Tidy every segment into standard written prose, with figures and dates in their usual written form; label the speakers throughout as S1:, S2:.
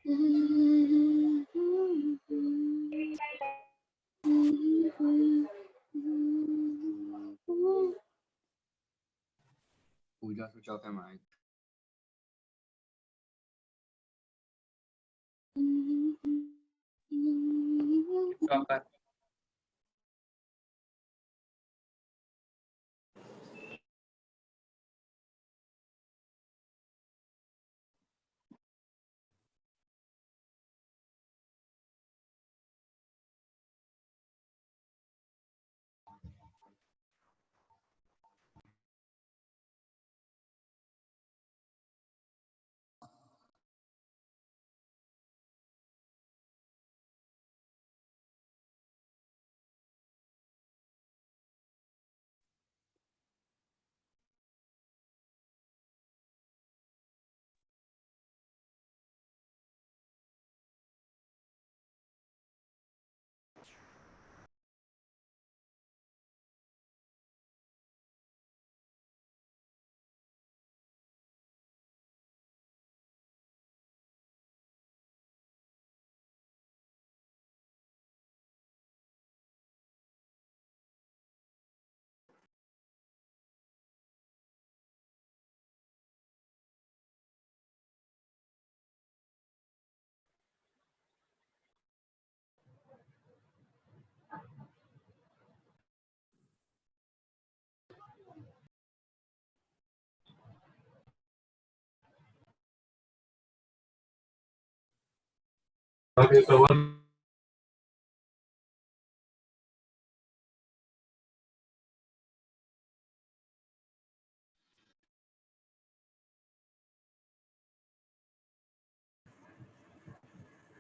S1: Pooja, switch off your mic.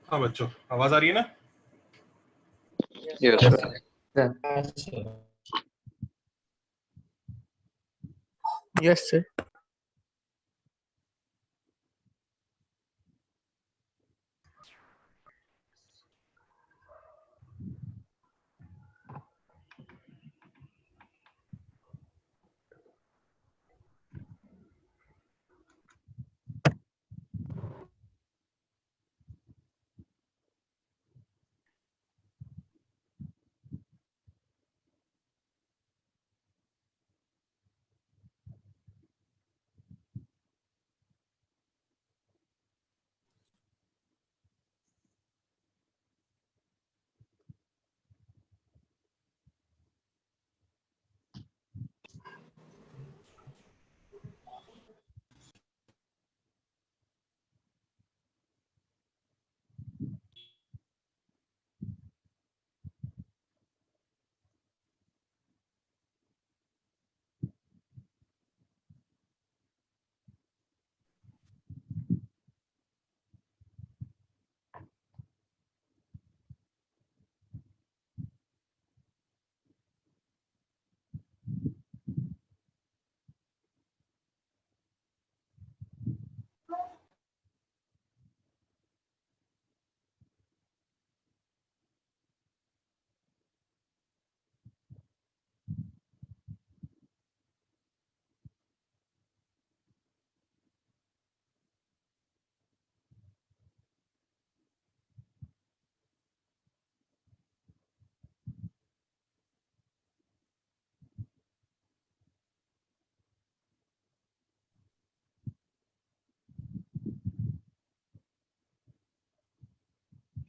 S2: हाँ बच्चों, आवाज आ रही है ना?
S3: Yes, sir.
S4: Yes, sir.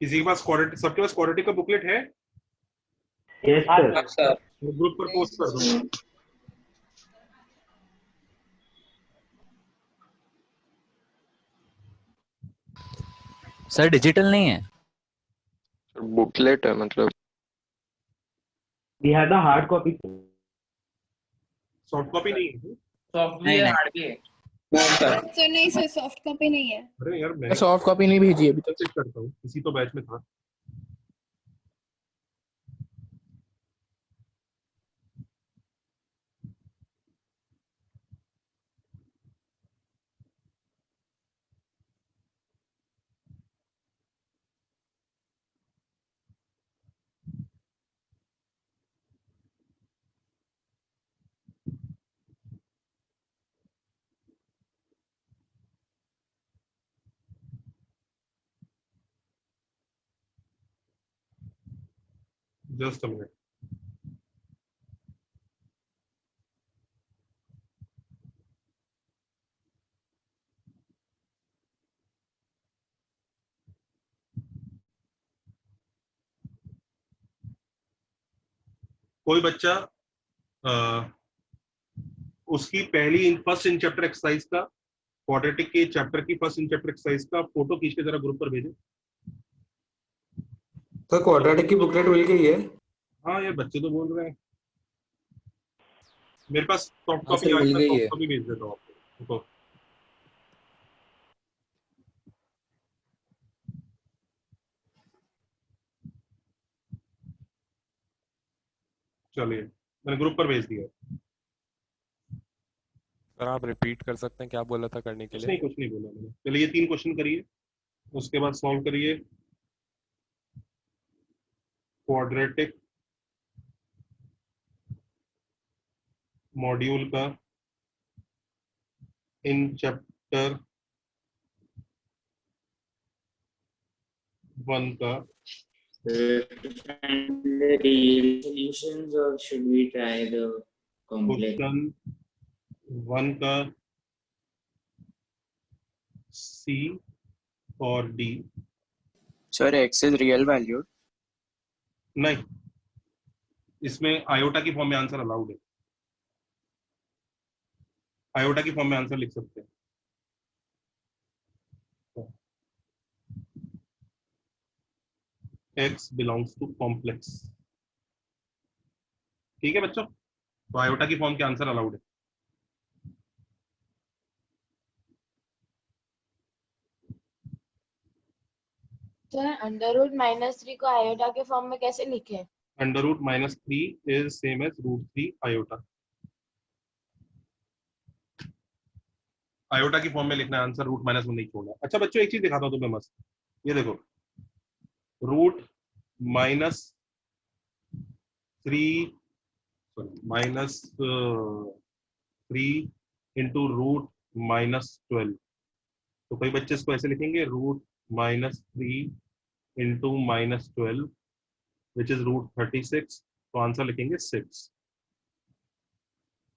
S2: किसी के पास सबके पास क्वाड्रेटिक का बुकलेट है?
S3: Yes, sir.
S2: ग्रुप पर पोस्ट कर दो।
S5: सर डिजिटल नहीं है,
S3: बुकलेट है मतलब। We have the hard copy.
S2: Soft copy नहीं है?
S6: सॉफ्ट भी
S5: नहीं,
S6: है,
S5: नहीं।
S6: हार्ड भी है।
S7: सर नहीं सर, सॉफ्ट कॉपी नहीं है।
S2: अरे यार मैं
S4: सॉफ्ट कॉपी नहीं भेजी है अभी तक।
S2: चेक करता हूँ, किसी तो बैच में था। Just a minute. कोई बच्चा उसकी पहली फर्स्ट इन चैप्टर एक्सरसाइज का, क्वाड्रेटिक के चैप्टर की फर्स्ट इन चैप्टर एक्सरसाइज का फोटो खींच के जरा ग्रुप पर भेजे।
S4: तो क्वाड्रेटिक की बुकलेट मिल गई है?
S2: हाँ ये बच्चे तो बोल रहे हैं, मेरे पास सॉफ्ट
S4: हाँ
S2: कॉपी
S4: सर,
S2: आज
S4: मिल
S2: मैं
S4: गई
S2: सॉफ्ट
S4: है।
S2: कॉपी भेज देता हूँ आपको। रुको। चलिए मैंने ग्रुप पर भेज दिया।
S5: सर आप रिपीट कर सकते हैं क्या बोला था करने के लिए?
S2: कुछ नहीं बोला मैंने। चलिए ये 3 क्वेश्चन करिए, उसके बाद सॉल्व करिए क्वाड्रेटिक मॉड्यूल का इन चैप्टर 1 का।
S6: And the real solutions, or should we try the complex?
S2: Question 1 का सी और D.
S8: Sir, x is real valued.
S2: नहीं, इसमें आयोटा की फॉर्म में आंसर अलाउड है, आयोटा की फॉर्म में आंसर लिख सकते हैं। x belongs to complex. ठीक है बच्चों, तो आयोटा की फॉर्म के आंसर अलाउड है।
S9: तो √-3 को आयोटा के फॉर्म में कैसे लिखें?
S2: √-3 is same as √3 iota. Iota की फॉर्म में लिखना है आंसर, √-1 नहीं छोड़ना। अच्छा बच्चों एक चीज दिखाता हूँ तुम्हें मस्त, ये देखो √-3 इंटू √-12। तो कई बच्चे इसको ऐसे लिखेंगे √-3 इंटू -12 विच इज √36, तो आंसर लिखेंगे 6।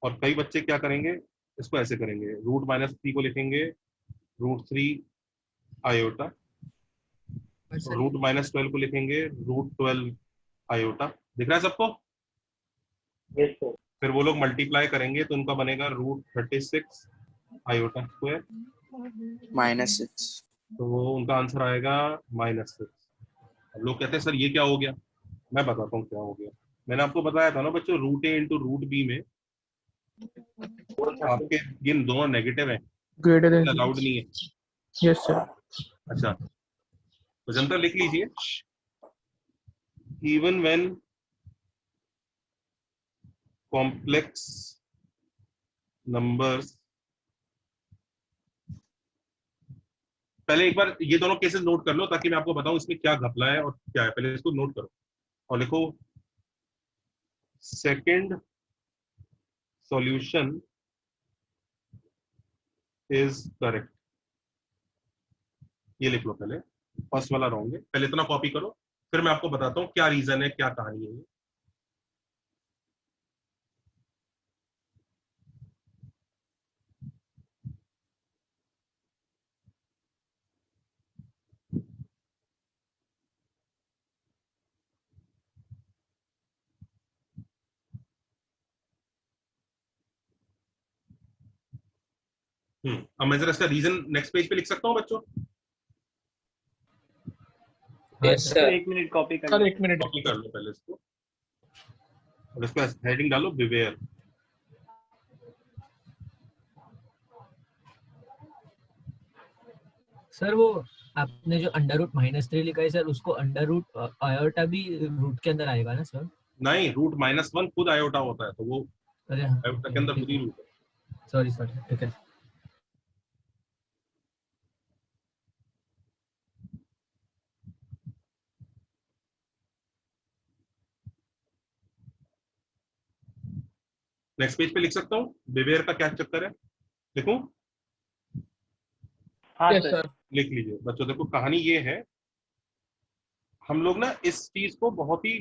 S2: और कई बच्चे क्या करेंगे, इसको ऐसे करेंगे, √-3 को लिखेंगे √3 आयोटा, √-12 को लिखेंगे √12 आयोटा। दिख रहा है सबको?
S3: Yes sir.
S2: फिर वो लोग मल्टीप्लाई करेंगे तो उनका बनेगा √36 आयोटा स्क्वायर,
S8: -6.
S2: तो वो उनका आंसर आएगा -6। अब लोग कहते हैं सर ये क्या हो गया, मैं बताता हूँ क्या हो गया। मैंने आपको बताया था ना बच्चों, √a इंटू √b में आपके ये दोनों नेगेटिव हैं, अलाउड नहीं है।
S4: Yes sir.
S2: अच्छा तो जनता लिख लीजिए, इवन व्हेन कॉम्प्लेक्स नंबर्स, पहले एक बार ये दोनों केसेस नोट कर लो ताकि मैं आपको बताऊं इसमें क्या घपला है और क्या है। पहले इसको नोट करो और लिखो सेकंड सॉल्यूशन इज करेक्ट। ये लिख लो, पहले फर्स्ट वाला रॉन्ग है, पहले इतना कॉपी करो, फिर मैं आपको बताता हूँ क्या रीजन है, क्या कहानी है ये। अब मैं जरा इसका रीजन नेक्स्ट पेज पे लिख सकता हूँ बच्चों?
S6: Yes, sir.
S3: एक मिनट कॉपी कर
S4: सर 1 मिनट।
S2: कॉपी कर लो पहले इसको और इसको हेडिंग डालो बिवेयर।
S10: सर वो आपने जो √-3 लिखा है सर, उसको अंडर आयोटा भी रूट के अंदर आएगा ना सर?
S2: नहीं, √-1 खुद आयोटा होता है, तो वो
S10: अरे हाँ,
S2: आयोटा के अंदर खुद ही रूट है।
S10: सॉरी ठीक है।
S2: नेक्स्ट पेज पे लिख सकता हूँ बिवेयर का क्या चक्कर है, लिखूं?
S3: हाँ
S4: यस
S3: सर।
S4: सर।
S2: लिख लीजिए बच्चों। देखो कहानी ये है, हम लोग ना इस चीज को बहुत ही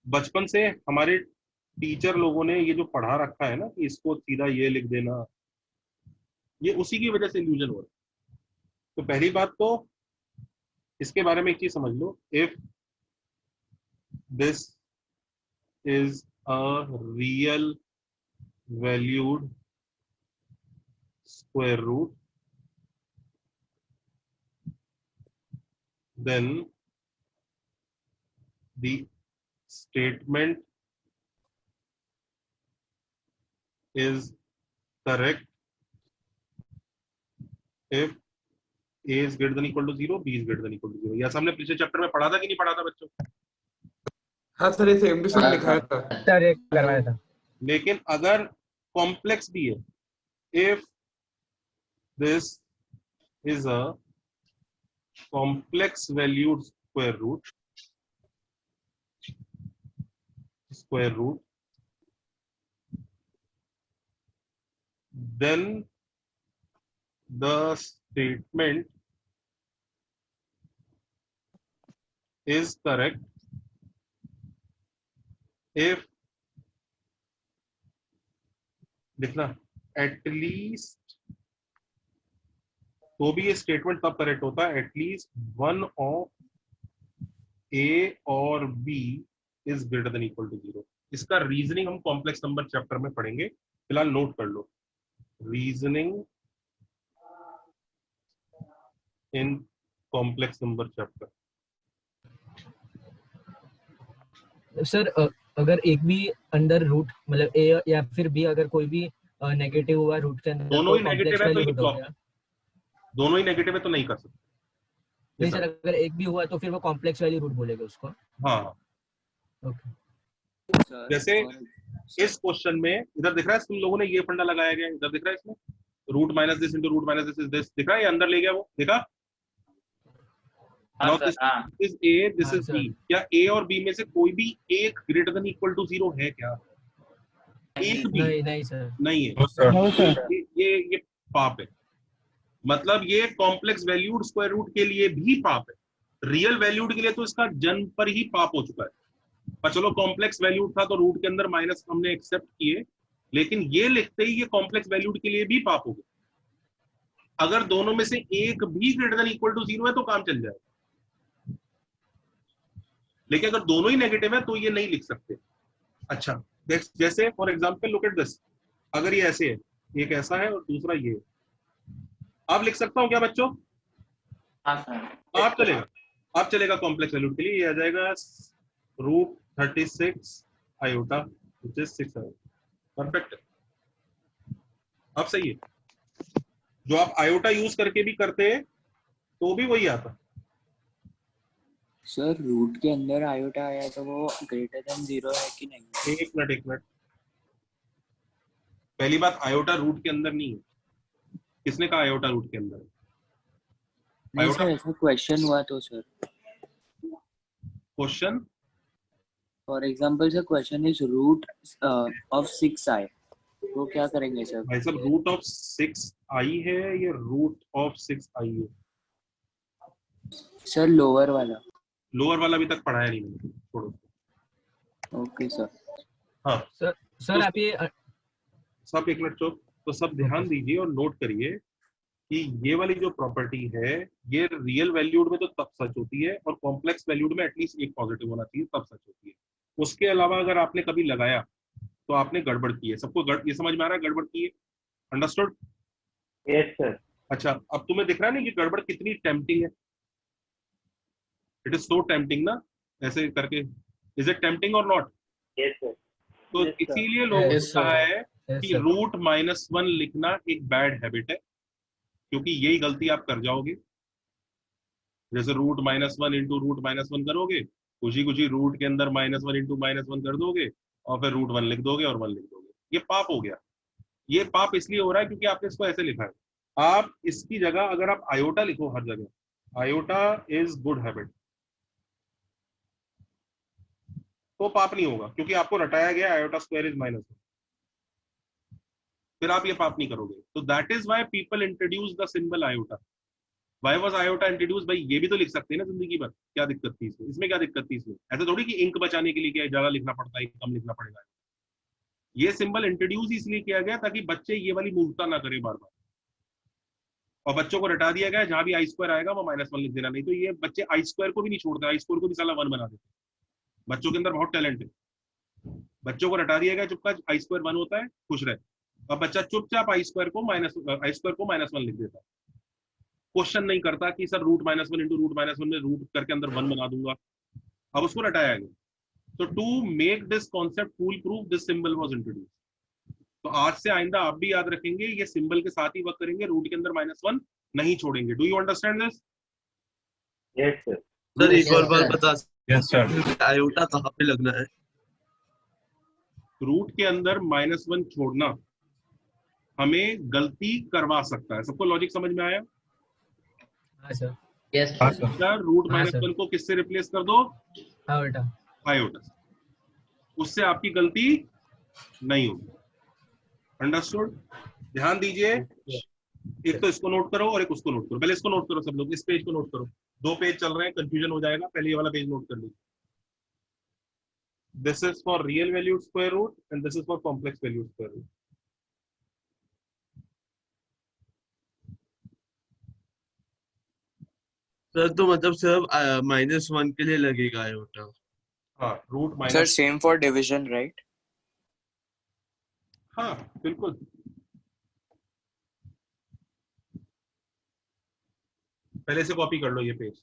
S2: बचपन से हमारे टीचर लोगों ने ये जो पढ़ा रखा है ना कि इसको सीधा ये लिख देना, ये उसी की वजह से इल्यूजन हो रहा है। तो पहली बात तो इसके बारे में एक चीज समझ लो, if this is a real valued square root, then the statement is correct if a is greater than equal to 0, b is greater than equal to 0। यह हमने पिछले चैप्टर में पढ़ा था कि नहीं पढ़ा था बच्चों?
S4: हाँ सर, ये सेम टू सेम लिखाया था
S10: सर, एक करवाया था।
S2: लेकिन अगर कॉम्प्लेक्स भी है, if this is a complex valued square root, then the statement is correct if लिखना at least, तो भी ये स्टेटमेंट तब करेक्ट होता है एटलीस्ट वन ऑफ ए और B is greater than equal to 0। इसका रीजनिंग हम कॉम्प्लेक्स नंबर चैप्टर में पढ़ेंगे, फिलहाल नोट कर लो, reasoning in complex number chapter.
S10: Sir अगर एक भी अंडर रूट मतलब ए या फिर बी अगर कोई भी नेगेटिव हुआ रूट के अंदर,
S2: दोनों ही
S10: तो
S2: नेगेटिव
S10: complex
S2: है तो
S10: value
S2: ये
S10: root हो
S2: ब्लॉक,
S10: गया।
S2: दोनों ही नेगेटिव है तो नहीं कर सकते।
S10: नहीं सर, अगर एक भी हुआ तो फिर वो कॉम्प्लेक्स वैल्यू रूट बोलेगा उसको।
S2: हाँ,
S10: ओके।
S2: जैसे इस क्वेश्चन में इधर दिख रहा है, तुम लोगों ने ये फंडा लगाया गया, इधर दिख रहा है इसमें root minus this into root minus this is this, दिख रहा है, ये अंदर ले गया वो, देखा? Now this is A, this is B। क्या A और B में से कोई भी एक ग्रेटर देन इक्वल टू 0 है क्या? एक भी
S10: नहीं सर,
S2: नहीं है। ये पाप है, मतलब ये कॉम्प्लेक्स वैल्यूड स्क्वायर रूट के लिए भी पाप है। रियल वैल्यूड के लिए तो इसका जन्म पर ही पाप हो चुका है, पर चलो कॉम्प्लेक्स वैल्यूड था तो रूट के अंदर माइनस हमने एक्सेप्ट किए, लेकिन ये लिखते ही ये कॉम्प्लेक्स वैल्यूड के लिए भी पाप हो गया। अगर दोनों में से एक भी ग्रेटर देन इक्वल टू 0 है तो काम चल जाएगा, लेकिन अगर दोनों ही नेगेटिव है तो ये नहीं लिख सकते। अच्छा, जैसे for example look at this, अगर ये ऐसे है, एक ऐसा है और दूसरा ये, आप लिख सकता हूं क्या बच्चों? आप चलेगा कॉम्प्लेक्स वैल्यूड के लिए, ये आ जाएगा root 36 iota which is 6 iota. Perfect, अब सही है। जो आप आयोटा यूज करके भी करते तो भी वही आता।
S8: सर रूट के अंदर आयोटा आया तो वो ग्रेटर देन 0 है कि नहीं?
S2: एक मिनट, पहली बात आयोटा रूट के अंदर नहीं है। किसने कहा आयोटा रूट के अंदर है?
S8: नहीं सर, ऐसा क्वेश्चन हुआ तो सर।
S2: Question
S8: for example sir, question is root of 6i, तो क्या करेंगे सर?
S2: भाई साहब, रूट ऑफ 6i है या रूट ऑफ 6i है?
S8: सर लोअर वाला
S2: अभी तक पढ़ाया नहीं मैंने, छोड़ो।
S8: Okay sir.
S2: हाँ
S10: सर आप ये
S2: सब एक मिनट चुप, तो सब ध्यान दीजिए और नोट करिए कि ये वाली जो प्रॉपर्टी है ये रियल वैल्यूड में तो तब सच होती है और कॉम्प्लेक्स वैल्यूड में एटलीस्ट एक पॉजिटिव होना चाहिए तब सच होती है। उसके अलावा अगर आपने कभी लगाया तो आपने गड़बड़ की है। सबको ये समझ में आ रहा है गड़बड़ की है? अंडरस्टूड?
S6: Yes sir.
S2: अच्छा, अब तुम्हें दिख रहा है ना कि गड़बड़ कितनी टेम्पटिंग है? इट इज सो टेम्पटिंग ना, ऐसे करके। इज इट टेम्पटिंग और नॉट?
S6: Yes sir.
S2: तो इसीलिए लोगों को कहा है कि रूट -1 लिखना एक बैड हैबिट है, क्योंकि यही गलती आप कर जाओगे। जैसे रूट -1 इंटू रूट -1 करोगे, खुशी खुशी रूट के अंदर -1 इंटू -1 कर दोगे और फिर रूट 1 लिख दोगे और 1 लिख दोगे। ये पाप हो गया। ये पाप इसलिए हो रहा है क्योंकि आपने इसको ऐसे लिखा है। आप इसकी जगह अगर आप आयोटा लिखो हर जगह, आयोटा इज गुड हैबिट, तो पाप नहीं होगा, क्योंकि आपको रटाया गया आयोटा स्क्वायर इज -1, फिर आप ये पाप नहीं करोगे। तो that is why people introduce the symbol iota. Why was iota introduce, भाई ये भी तो लिख सकते हैं ना जिंदगी भर, क्या दिक्कत थी इसमें, इसमें क्या दिक्कत थी इसमें, ऐसा थोड़ी कि इंक बचाने के लिए क्या ज्यादा लिखना पड़ता है कम लिखना पड़ेगा। ये सिंबल इंट्रोड्यूस इसलिए किया गया ताकि बच्चे ये वाली मूर्खता ना करे बार बार, और बच्चों को रटा दिया गया जहां भी आई स्क्वायर आएगा वो -1 लिख देना, नहीं तो ये बच्चे आई स्क्वायर को भी नहीं छोड़ते, आई स्क्वायर को भी साला 1 बना देते। बच्चों के अंदर बहुत टैलेंट है, बच्चों को रटा दिया गया चुपचाप आई स्क्वायर 1 होता है, खुश रहे, और बच्चा चुपचाप आई स्क्वायर को -1 लिख देता है, क्वेश्चन नहीं करता कि सर √-1 इंटू √-1 में रूट करके अंदर 1 बना दूंगा, अब उसको रटाया गया। तो to make this concept foolproof this symbol was introduce. तो आज से आइंदा आप भी याद रखेंगे, ये सिंबल के साथ ही वर्क करेंगे, रूट के अंदर -1 नहीं छोड़ेंगे। Do you understand this?
S3: Yes sir.
S11: Sir एक और बात बता,
S2: यस सर।
S11: आयोटा कहाँ पे लगना है?
S2: रूट के अंदर -1 छोड़ना हमें गलती करवा सकता है। सबको लॉजिक समझ में आया?
S10: हाँ सर।
S8: यस
S2: सर √-1 को किससे रिप्लेस कर दो?
S10: आयोटा।
S2: आयोटा से, उससे आपकी गलती नहीं होगी। अंडरस्टूड? ध्यान दीजिए, एक तो इसको नोट करो और एक उसको नोट करो। पहले इसको नोट करो सब लोग, इस पेज को नोट करो, 2 पेज चल रहे हैं, कंफ्यूजन हो जाएगा, पहले ये वाला पेज नोट कर लीजिए। This is for real valued square root and this is for complex valued square root.
S11: Sir तो मतलब सिर्फ -1 के लिए लगेगा आयोटा?
S2: हाँ, root
S8: sir
S2: minus,
S8: same for division right?
S2: हाँ बिल्कुल। पहले से कॉपी कर लो ये पेज।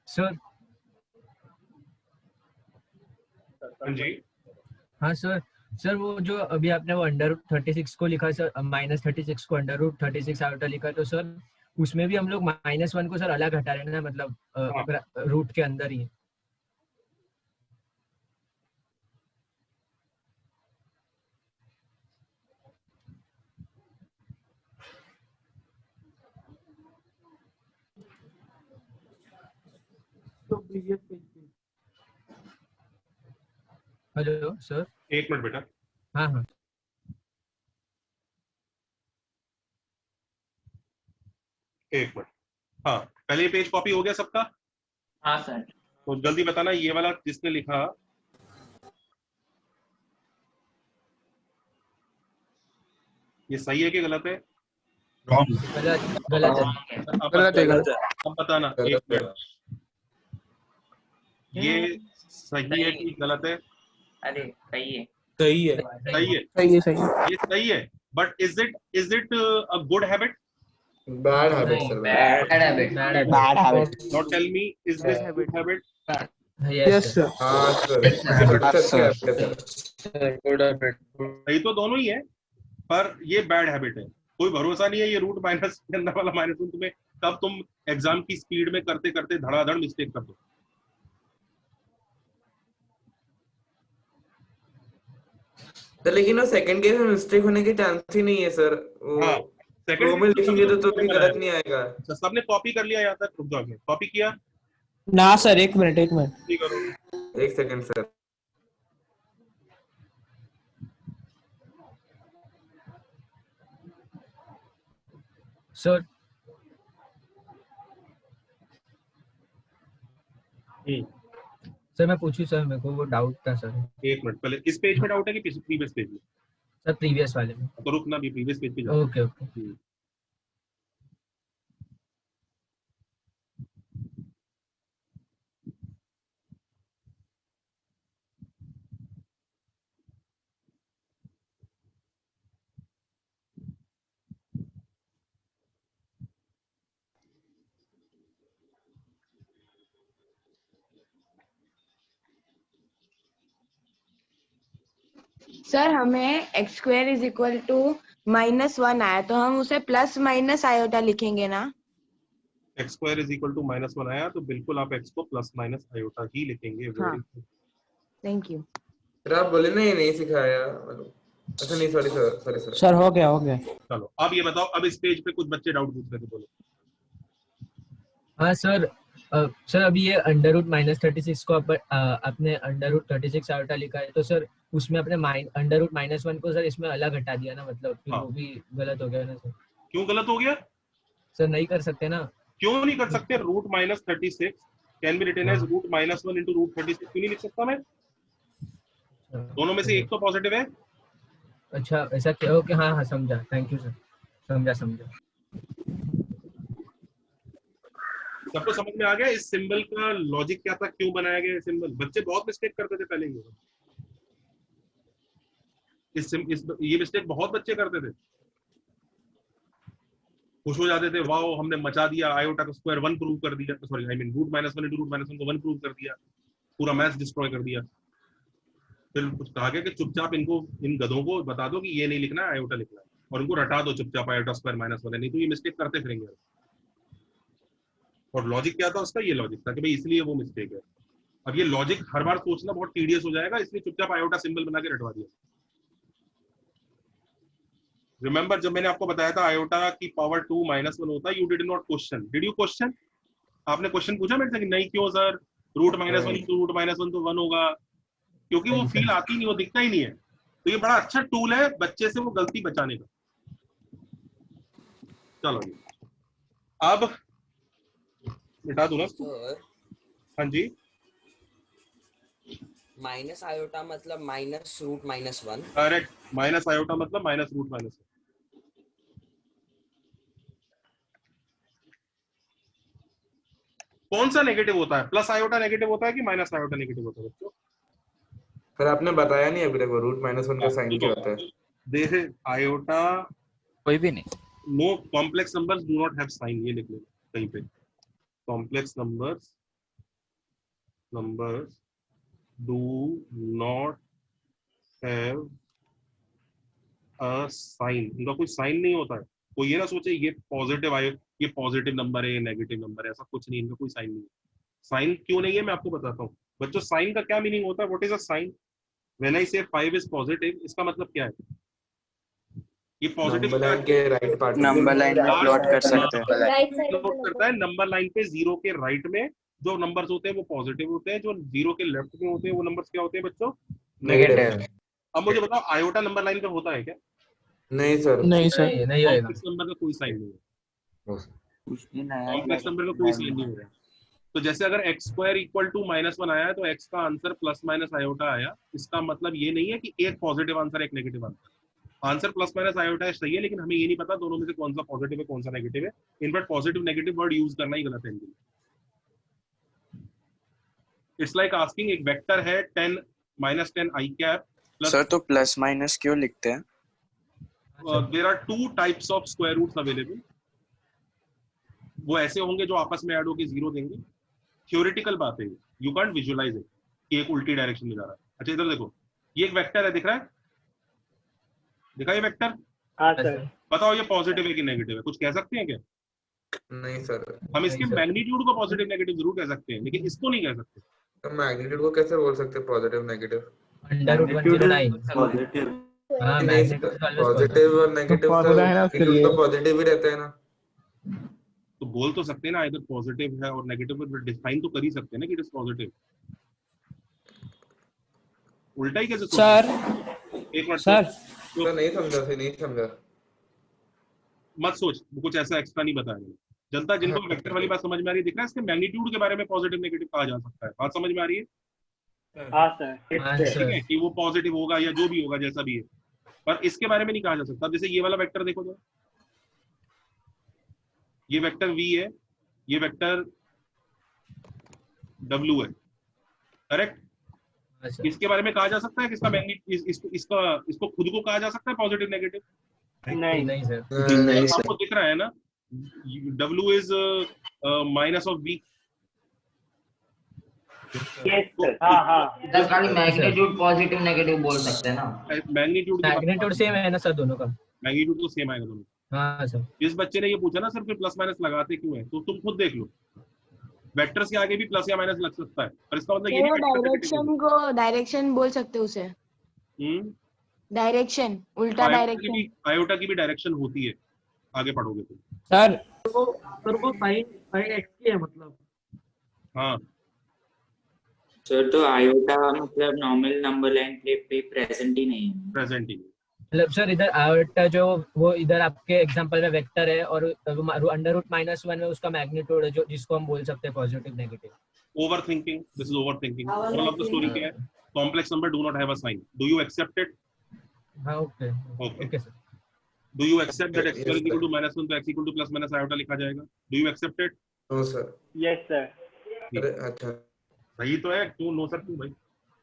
S10: सर।
S2: हाँ जी,
S10: हाँ सर। सर वो जो अभी आपने वो √36 को लिखा सर, -36 को √36 आयोटा लिखा, तो सर उसमें भी हम लोग -1 को सर अलग हटा रहे हैं ना, मतलब रूट के अंदर ही। Hello sir.
S2: एक मिनट बेटा।
S10: हाँ हाँ।
S2: एक मिनट। हाँ, पहले ये पेज कॉपी हो गया सबका?
S6: हाँ सर।
S2: तो जल्दी बताना, ये वाला जिसने लिखा, ये सही है कि गलत है?
S10: गलत गलत है।
S11: गलत है।
S2: अब बताना एक मिनट, ये सही है कि गलत है?
S6: अरे सही है।
S11: सही है।
S2: सही है,
S4: सही है।
S2: ये सही है, but is it a good habit?
S4: Bad habit sir.
S6: Bad habit.
S10: Bad habit.
S2: Now tell me, is this a good habit?
S10: Yes sir.
S4: हाँ सर, अच्छी हैबिट है सर।
S11: Good habit.
S2: सही तो दोनों ही है, पर ये बैड हैबिट है। कोई भरोसा नहीं है ये रूट माइनस के अंदर वाला -1 तुम्हें कब तुम एग्जाम की स्पीड में करते करते धड़ाधड़ मिस्टेक कर दो।
S4: सर लेकिन वो सेकंड केस में मिस्टेक होने के चांस ही नहीं है सर। वो
S2: हाँ,
S4: रो में लिखेंगे तो भी गलत नहीं आएगा।
S2: अच्छा, सबने कॉपी कर लिया यहाँ तक? रुक जाओ, कॉपी किया?
S10: ना सर, एक मिनट
S2: ठीक करो।
S4: 1 सेकंड सर।
S10: सर। सर मैं पूछूं सर, मेरे को वो डाउट था सर।
S2: एक मिनट, पहले इस पेज में डाउट है कि प्रीवियस पेज में?
S10: सर प्रीवियस वाले में।
S2: तो रुकना, भी प्रीवियस पेज पे जाओ।
S10: Okay okay.
S9: सर हमें x square is equal to -1 आया, तो हम उसे प्लस माइनस आयोटा लिखेंगे ना?
S2: X square is equal to -1 आया तो बिल्कुल आप एक्स को प्लस माइनस आयोटा ही लिखेंगे।
S9: हाँ।
S2: Very good.
S9: Thank you.
S4: Sir आप बोले ना ये नहीं सिखाया मतलब, अच्छा नहीं सॉरी सर
S10: सर हो गया।
S2: चलो अब ये बताओ, अब इस पेज पे कुछ बच्चे डाउट पूछ रहे थे, बोलो।
S10: हाँ सर, सर अभी ये अंडर रूट -36 को अपने अंडर रूट 36 आयोटा लिखा है, तो सर उसमें अपने अंडर रूट -1 को सर इसमें अलग हटा दिया ना, मतलब फिर
S2: हाँ।
S10: वो भी गलत हो गया ना सर?
S2: क्यों गलत हो गया?
S10: सर नहीं कर सकते ना?
S2: क्यों नहीं कर सकते? Root -36 can be written as root -1 into root 36। क्यों नहीं लिख सकता मैं? दोनों में से एक तो पॉजिटिव है।
S10: अच्छा ऐसा क्या? ओके हाँ समझा, थैंक यू सर, समझा।
S2: सबको समझ में आ गया इस सिंबल का लॉजिक क्या था, क्यों बनाया गया सिंबल? बच्चे बहुत मिस्टेक करते थे पहले ये मिस्टेक बहुत बच्चे करते थे। खुश हो जाते थे, वाओ हमने मचा दिया, आयोटा का स्क्वायर 1 प्रूव कर दिया, sorry I mean root -1 into root -1 को 1 प्रूव कर दिया, पूरा मैथ्स डिस्ट्रॉय कर दिया। फिर कुछ कहा गया कि चुपचाप इनको, इन गधों को बता दो कि ये नहीं लिखना है, आयोटा लिखना है, और इनको रटा दो चुपचाप आयोटा स्क्वायर -1 है, नहीं तो ये मिस्टेक करते फिरेंगे। और लॉजिक क्या था उसका? ये लॉजिक था कि भाई इसलिए वो मिस्टेक है। अब ये लॉजिक हर बार सोचना बहुत टीडियस हो जाएगा, इसलिए चुपचाप आयोटा सिंबल बना के रटवा दिया। रिमेंबर जब मैंने आपको बताया था आयोटा की पावर 2 -1 होता है, you did not question, did you question? आपने क्वेश्चन पूछा मेरे से कि नहीं क्यों सर, रूट -1 इंटू रूट -1 तो 1 होगा? क्योंकि वो फील आती नहीं, वो दिखता ही नहीं है। तो ये बड़ा अच्छा टूल है बच्चे से वो गलती बचाने का। चलो जी, अब मिटा दूं ना? हाँ जी,
S12: माइनस आयोटा मतलब minus root -1।
S2: Correct, minus iota मतलब माइनस रूट -1। कौन सा नेगेटिव होता है? प्लस आयोटा नेगेटिव होता है कि माइनस आयोटा नेगेटिव होता है बच्चों?
S4: सर आपने बताया नहीं अभी तक वो रूट -1 का साइन क्या होता है।
S2: देख आयोटा
S13: कोई भी नहीं,
S2: no complex numbers do not have sign, ये लिख लो कहीं पे। Complex numbers do not have a sign, इनका कोई साइन नहीं होता है। कोई ये ना सोचे ये पॉजिटिव आयो, ये पॉजिटिव नंबर है, ये नेगेटिव नंबर है, ऐसा कुछ नहीं, इनका कोई साइन नहीं है। साइन क्यों नहीं है मैं आपको बताता हूँ बच्चों। साइन का क्या मीनिंग होता है? What is a sign? When I say 5 is positive, इसका मतलब क्या है? ये पॉजिटिव
S4: नंबर लाइन के राइट पार्ट,
S13: नंबर लाइन में प्लॉट कर सकते हैं।
S2: प्लॉट करता है नंबर लाइन पे, 0 के राइट में जो नंबर्स होते हैं वो पॉजिटिव होते हैं, जो 0 के लेफ्ट में होते हैं वो नंबर्स क्या होते हैं बच्चों? नेगेटिव। अब मुझे बताओ आयोटा नंबर लाइन पे होता है क्या?
S4: नहीं सर,
S10: नहीं होगा।
S2: कॉम्प्लेक्स नंबर का कोई साइन नहीं है, कॉम्प्लेक्स नंबर का कोई साइन नहीं हो रहा। तो जैसे अगर एक्स स्क्वायर इक्वल टू -1 आया तो एक्स का आंसर प्लस माइनस आयोटा आया, इसका मतलब ये नहीं है कि एक पॉजिटिव आंसर एक negative answer. Answer plus minus iota सही है, लेकिन हमें ये नहीं पता दोनों में से कौन सा पॉजिटिव है कौन सा नेगेटिव है। In fact positive negative word use करना ही गलत है इनके लिए। इट्स लाइक आस्किंग, एक वेक्टर है 10 -10 i कैप प्लस।
S13: सर तो प्लस माइनस क्यों लिखते हैं?
S2: There are 2 types of square roots available. वो ऐसे होंगे जो आपस में ऐड होकर 0 देंगे। थ्योरेटिकल बात है, यू कांट विजुअलाइज इट कि एक उल्टी डायरेक्शन में जा रहा है। अच्छा इधर देखो, ये एक वेक्टर है, दिख रहा है? दिखा ये वेक्टर?
S14: हाँ सर।
S2: बताओ ये पॉजिटिव है कि नेगेटिव है? कुछ कह सकते हैं क्या?
S4: नहीं सर।
S2: हम इसके मैग्नीट्यूड को पॉजिटिव नेगेटिव जरूर कह सकते हैं, लेकिन इसको नहीं कह सकते।
S4: तो मैग्नीट्यूड को कैसे बोल सकते हैं positive negative?
S10: Under root 109
S14: positive.
S10: हाँ,
S4: पॉजिटिव और नेगेटिव तो पॉजिटिव ही रहता है ना।
S2: तो बोल तो सकते हैं ना, इधर पॉजिटिव है और नेगेटिव को डिफाइन तो कर ही सकते हैं ना कि इट इज पॉजिटिव। उल्टा ही कैसे
S14: सर
S2: एक मिनट
S14: सर
S4: तो नहीं समझा
S2: मत सोच, कुछ ऐसा एक्स्ट्रा नहीं बताया मैंने। जनता जिनको वेक्टर वाली बात समझ में आ रही है, दिख रहा है इसके मैग्नीट्यूड के बारे में पॉजिटिव नेगेटिव कहा जा सकता है। बात समझ में आ रही है?
S14: हाँ सर,
S2: ठीक है कि वो पॉजिटिव होगा या जो भी होगा जैसा भी है, पर इसके बारे में नहीं कहा जा सकता। जैसे ये वाला वेक्टर देखो तो, ये वेक्टर v है, ये वेक्टर w है, करेक्ट? इसके बारे में कहा जा सकता है कि इसका मैग्नीट्यूड इसको खुद को कहा जा सकता है पॉजिटिव नेगेटिव?
S10: नहीं सर।
S2: आपको दिख रहा है ना, w is minus of v,
S12: इधर खाली मैग्नीट्यूड पॉजिटिव नेगेटिव बोल सकते हैं ना।
S10: मैग्नीट्यूड सेम है ना सर दोनों का?
S2: मैग्नीट्यूड तो सेम आएगा दोनों।
S10: हाँ सर।
S2: इस बच्चे ने ये पूछा ना सर फिर प्लस माइनस लगाते क्यों है, तो तुम खुद देख लो, वेक्टर्स के आगे भी प्लस या माइनस लग सकता है, पर इसका मतलब ये नहीं
S9: डायरेक्शन बोल सकते उसे। डायरेक्शन, उल्टा डायरेक्शन।
S2: आयोटा की भी डायरेक्शन होती है, आगे पढ़ोगे तो।
S10: सर वो sin x की है मतलब।
S2: हाँ
S6: सर तो आयोटा मतलब नॉर्मल नंबर लाइन पे प्रेजेंट ही नहीं है।
S2: प्रेजेंट ही
S10: मतलब सर इधर आयोटा जो वो इधर आपके एग्जांपल में वेक्टर है और अंडर रूट -1 में उसका मैग्नीट्यूड है जो जिसको हम बोल सकते हैं positive negative.
S2: Overthinking, this is overthinking. Moral of the story क्या है? Complex number do not have a sign. Do you accept it?
S10: हाँ okay okay sir.
S2: Do you accept that x = -1 तो x = प्लस माइनस आयोटा लिखा जाएगा? Do you accept it?
S4: No sir.
S10: Yes sir.
S4: अरे अच्छा
S2: सही तो है, क्यों नो सर क्यों भाई?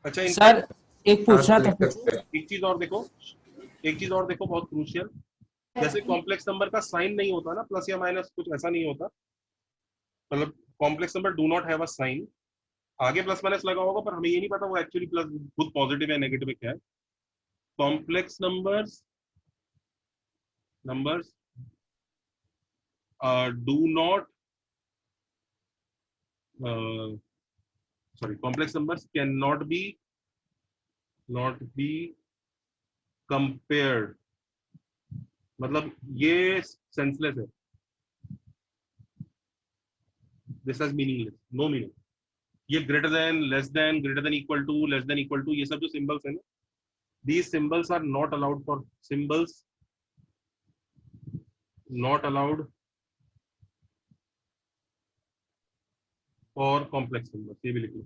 S2: अच्छा
S10: सर एक पूछना था।
S2: एक चीज और देखो बहुत क्रूशियल, जैसे कॉम्प्लेक्स नंबर का साइन नहीं होता ना, प्लस या माइनस कुछ ऐसा नहीं होता, मतलब complex number do not have a sign, आगे प्लस माइनस लगा होगा पर हमें ये नहीं पता वो एक्चुअली प्लस खुद पॉजिटिव या नेगेटिव क्या है। Complex numbers do not complex numbers cannot be compared, मतलब ये सेंसलेस है, this has meaningless, no meaning. ये greater than, less than, greater than equal to, less than equal to, ये सब जो सिंबल्स है ना, these symbols are not allowed for symbols, not allowed for complex numbers। ये भी लिख लो।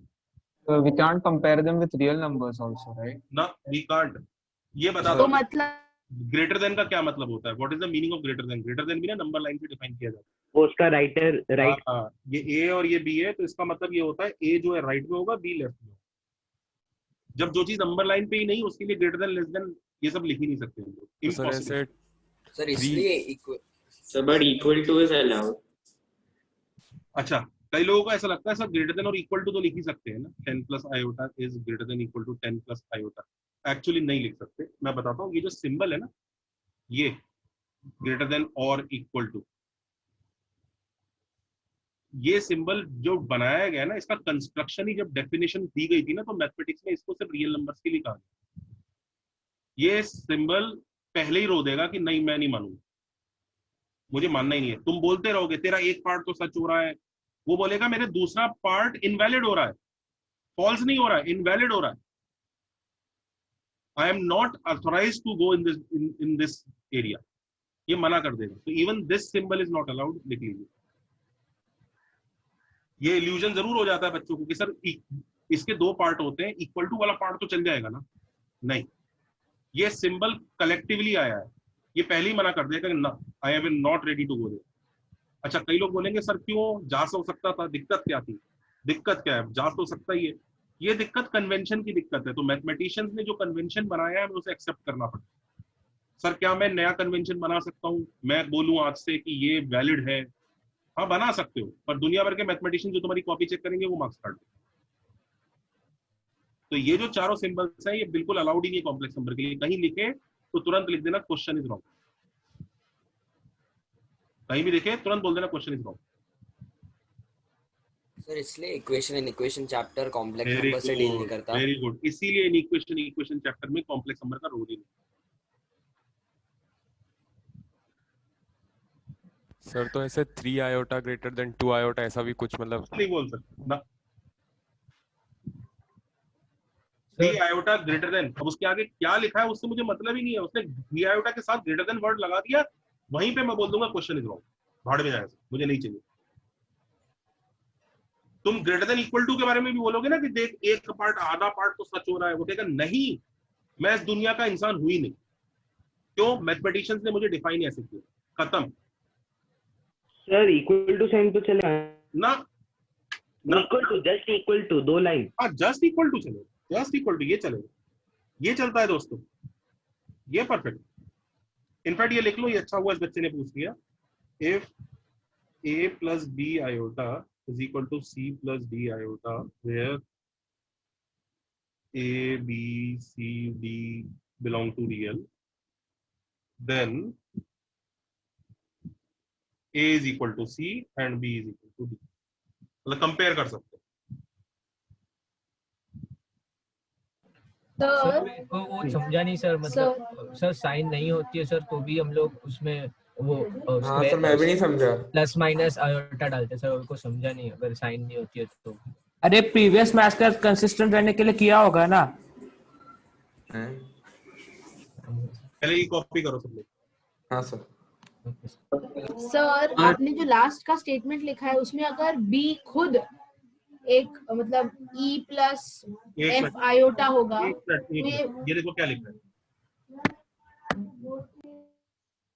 S1: So we can't compare them with real numbers also, right?
S2: ना, we can't। ये बता
S9: तो
S2: दो
S9: मतलब
S2: ग्रेटर देन का क्या मतलब होता है? What is the meaning of greater than? Greater then भी ना नंबर लाइन पे डिफाइन किया जाता है।
S10: वो उसका राइट।
S2: हाँ, ये ए और ये बी है तो इसका मतलब ये होता है ए जो है राइट में होगा, बी लेफ्ट में। जब जो चीज नंबर लाइन पे ही नहीं, उसके लिए ग्रेटर देन, लेस देन ये सब लिख ही नहीं सकते हम लोग, इम्पॉसिबल।
S12: सर इसलिए
S6: sir but equal to is allowed.
S2: अच्छा, कई लोगों को ऐसा लगता है सर ग्रेटर देन और इक्वल टू तो लिख ही सकते हैं ना, 10 plus iota is greater than equal to 10 plus iota. Actually नहीं लिख सकते, मैं बताता हूँ। ये जो सिंबल है ना, ये ग्रेटर देन और इक्वल टू, ये सिंबल जो बनाया गया ना, इसका कंस्ट्रक्शन ही जब डेफिनेशन दी गई थी ना, तो मैथमेटिक्स में इसको सिर्फ रियल नंबर्स के लिए कहा गया। ये सिंबल पहले ही रो देगा कि नहीं मैं नहीं मानूंगा, मुझे मानना ही नहीं है। तुम बोलते रहोगे तेरा एक पार्ट तो सच हो रहा है, वो बोलेगा मेरे दूसरा पार्ट इनवैलिड हो रहा है, फॉल्स नहीं हो रहा है, इनवैलिड हो रहा है। I am not authorized to go in this area, ये मना कर देगा। तो even this symbol is not allowed, लिख लीजिए। ये इल्यूजन जरूर हो जाता है बच्चों को कि सर इसके दो पार्ट होते हैं, इक्वल टू वाला पार्ट तो चल जाएगा ना। नहीं, ये सिंबल कलेक्टिवली आया है, ये पहले ही मना कर देगा ना, I am not ready to go there. अच्छा, कई लोग बोलेंगे सर क्यों, जा हो सकता था, दिक्कत क्या थी? दिक्कत क्या है, जा तो सकता ही है। ये दिक्कत कन्वेंशन की दिक्कत है, तो मैथमेटिशियंस ने जो कन्वेंशन बनाया है हमें उसे एक्सेप्ट करना पड़ता है। सर क्या मैं नया कन्वेंशन बना सकता हूँ, मैं बोलूँ आज से कि ये वैलिड है? हाँ बना सकते हो, पर दुनिया भर के मैथमेटिशियन जो तुम्हारी कॉपी चेक करेंगे वो मार्क्स काट देंगे। तो ये जो चारों सिंबल्स हैं ये बिल्कुल अलाउड ही नहीं है कॉम्प्लेक्स नंबर के लिए। कहीं लिखे तो तुरंत लिख देना क्वेश्चन इज रॉन्ग, कहीं भी लिखे तुरंत बोल देना क्वेश्चन इज रॉन्ग।
S12: सर इसलिए इक्वेशन चैप्टर कॉम्प्लेक्स नंबर से डील नहीं करता।
S2: वेरी गुड, इसीलिए इक्वेशन चैप्टर में कॉम्प्लेक्स नंबर का रोल ही नहीं।
S5: सर तो ऐसे 3 आयोटा ग्रेटर देन 2 आयोटा ऐसा भी कुछ मतलब
S2: नहीं बोल सकते ना। 3 आयोटा ग्रेटर देन, अब उसके आगे क्या लिखा है उससे मुझे मतलब ही नहीं है। उसने 3 आयोटा के साथ ग्रेटर देन वर्ड लगा दिया, वहीं पे मैं बोल दूंगा क्वेश्चन इज रॉन्ग, भाड़ में जाएगा, मुझे नहीं चाहिए। तुम ग्रेटर देन इक्वल टू के बारे में भी बोलोगे ना कि देख एक पार्ट आधा पार्ट तो सच हो रहा है, वो कहेगा नहीं मैं इस दुनिया का इंसान हुई नहीं। क्यों? मैथमेटिशियंस ने मुझे डिफाइन ऐसे किया, खत्म।
S10: सर इक्वल टू साइन तो चलेगा
S2: ना,
S10: equal to, just equal to, 2 line.
S2: हाँ जस्ट इक्वल टू चलेगा, जस्ट इक्वल टू ये चलेगा, ये चलता है दोस्तों, ये परफेक्ट। इनफैक्ट ये लिख लो, ये अच्छा हुआ इस बच्चे ने पूछ लिया। If a plus B iota is equal to C plus D iota, where A, B, C, D belong to real, then A is equal to C and B is equal to D. मतलब compare कर सकते हैं.
S10: Sir वो समझा नहीं sir, मतलब sir sign नहीं होती है सर तो भी हम लोग उसमें वो
S4: हाँ सर मैं भी नहीं समझा.
S10: प्लस माइनस आयोटा डालते हैं सर, उनको समझा नहीं अगर साइन नहीं होती है तो.
S14: अरे प्रीवियस मैच का कंसिस्टेंट रहने के लिए किया होगा ना.
S2: पहले ये कॉपी करो सब लोग.
S4: हाँ सर.
S15: सर आपने जो लास्ट का स्टेटमेंट लिखा है उसमें अगर बी खुद एक मतलब E प्लस एफ आयोटा होगा,
S2: ये देखो क्या लिखा है.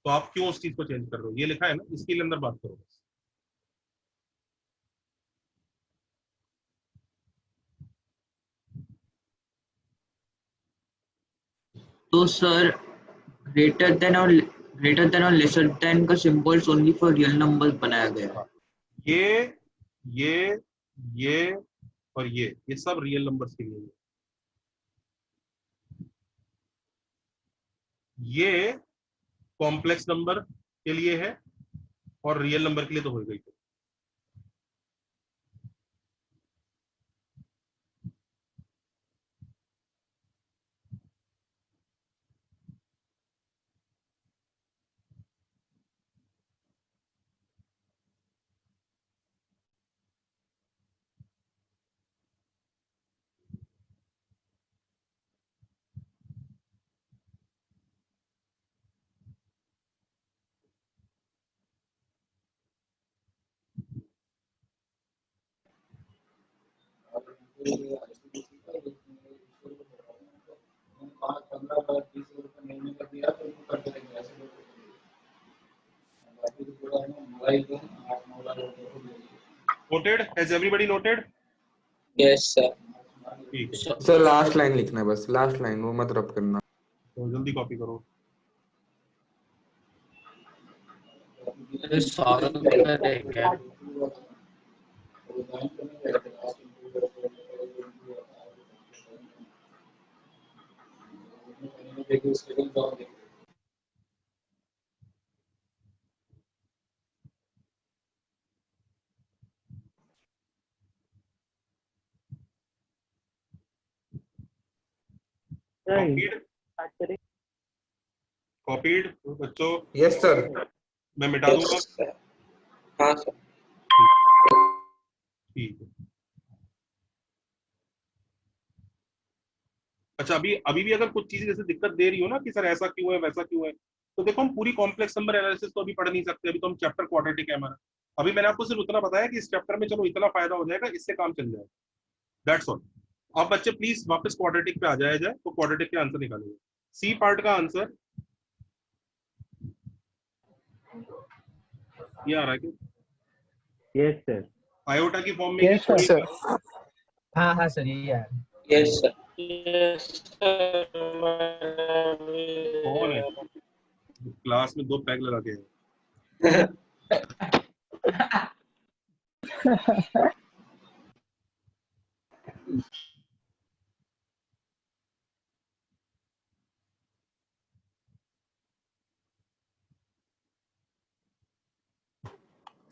S2: तो आप क्यों उस चीज को चेंज कर रहे हो? ये लिखा है ना, इसके अंदर बात करो बस.
S6: तो सर ग्रेटर देन और लेसर देन का symbols only for real numbers बनाया गया.
S2: ये और ये सब रियल नंबर्स के लिए है. ये कॉम्प्लेक्स नंबर के लिए है और रियल नंबर के लिए तो हो गई. Noted? Has everybody noted?
S6: Yes sir.
S2: ठीक.
S4: सर लास्ट लाइन लिखना है बस, लास्ट लाइन, वो मत रब करना.
S2: तो जल्दी कॉपी करो. कॉपीड बच्चों?
S4: Yes sir.
S2: मैं मिटा दूंगा.
S6: हाँ सर.
S2: ठीक है. अच्छा अभी भी अगर कुछ चीजें जैसे दिक्कत दे रही हो ना कि सर ऐसा क्यों है वैसा क्यों है, तो देखो हम पूरी कॉम्प्लेक्स नंबर एनालिसिस तो अभी पढ़ नहीं सकते. अभी तो हम चैप्टर क्वाड्रेटिक है हमारा. अभी मैंने आपको सिर्फ उतना बताया कि इस चैप्टर में चलो इतना फायदा हो जाएगा, इससे काम चल जाएगा. That's all. अब बच्चे प्लीज वापस क्वाड्रेटिक पे आ जाया जाए. तो क्वाड्रेटिक के आंसर निकालेंगे. सी पार्ट का आंसर ये आ रहा है क्या?
S10: Yes sir.
S2: आयोटा की फॉर्म में.
S10: Yes sir. हाँ हाँ सर यही है.
S6: Yes sir.
S2: कौन है क्लास में 2 पैग लगा के है?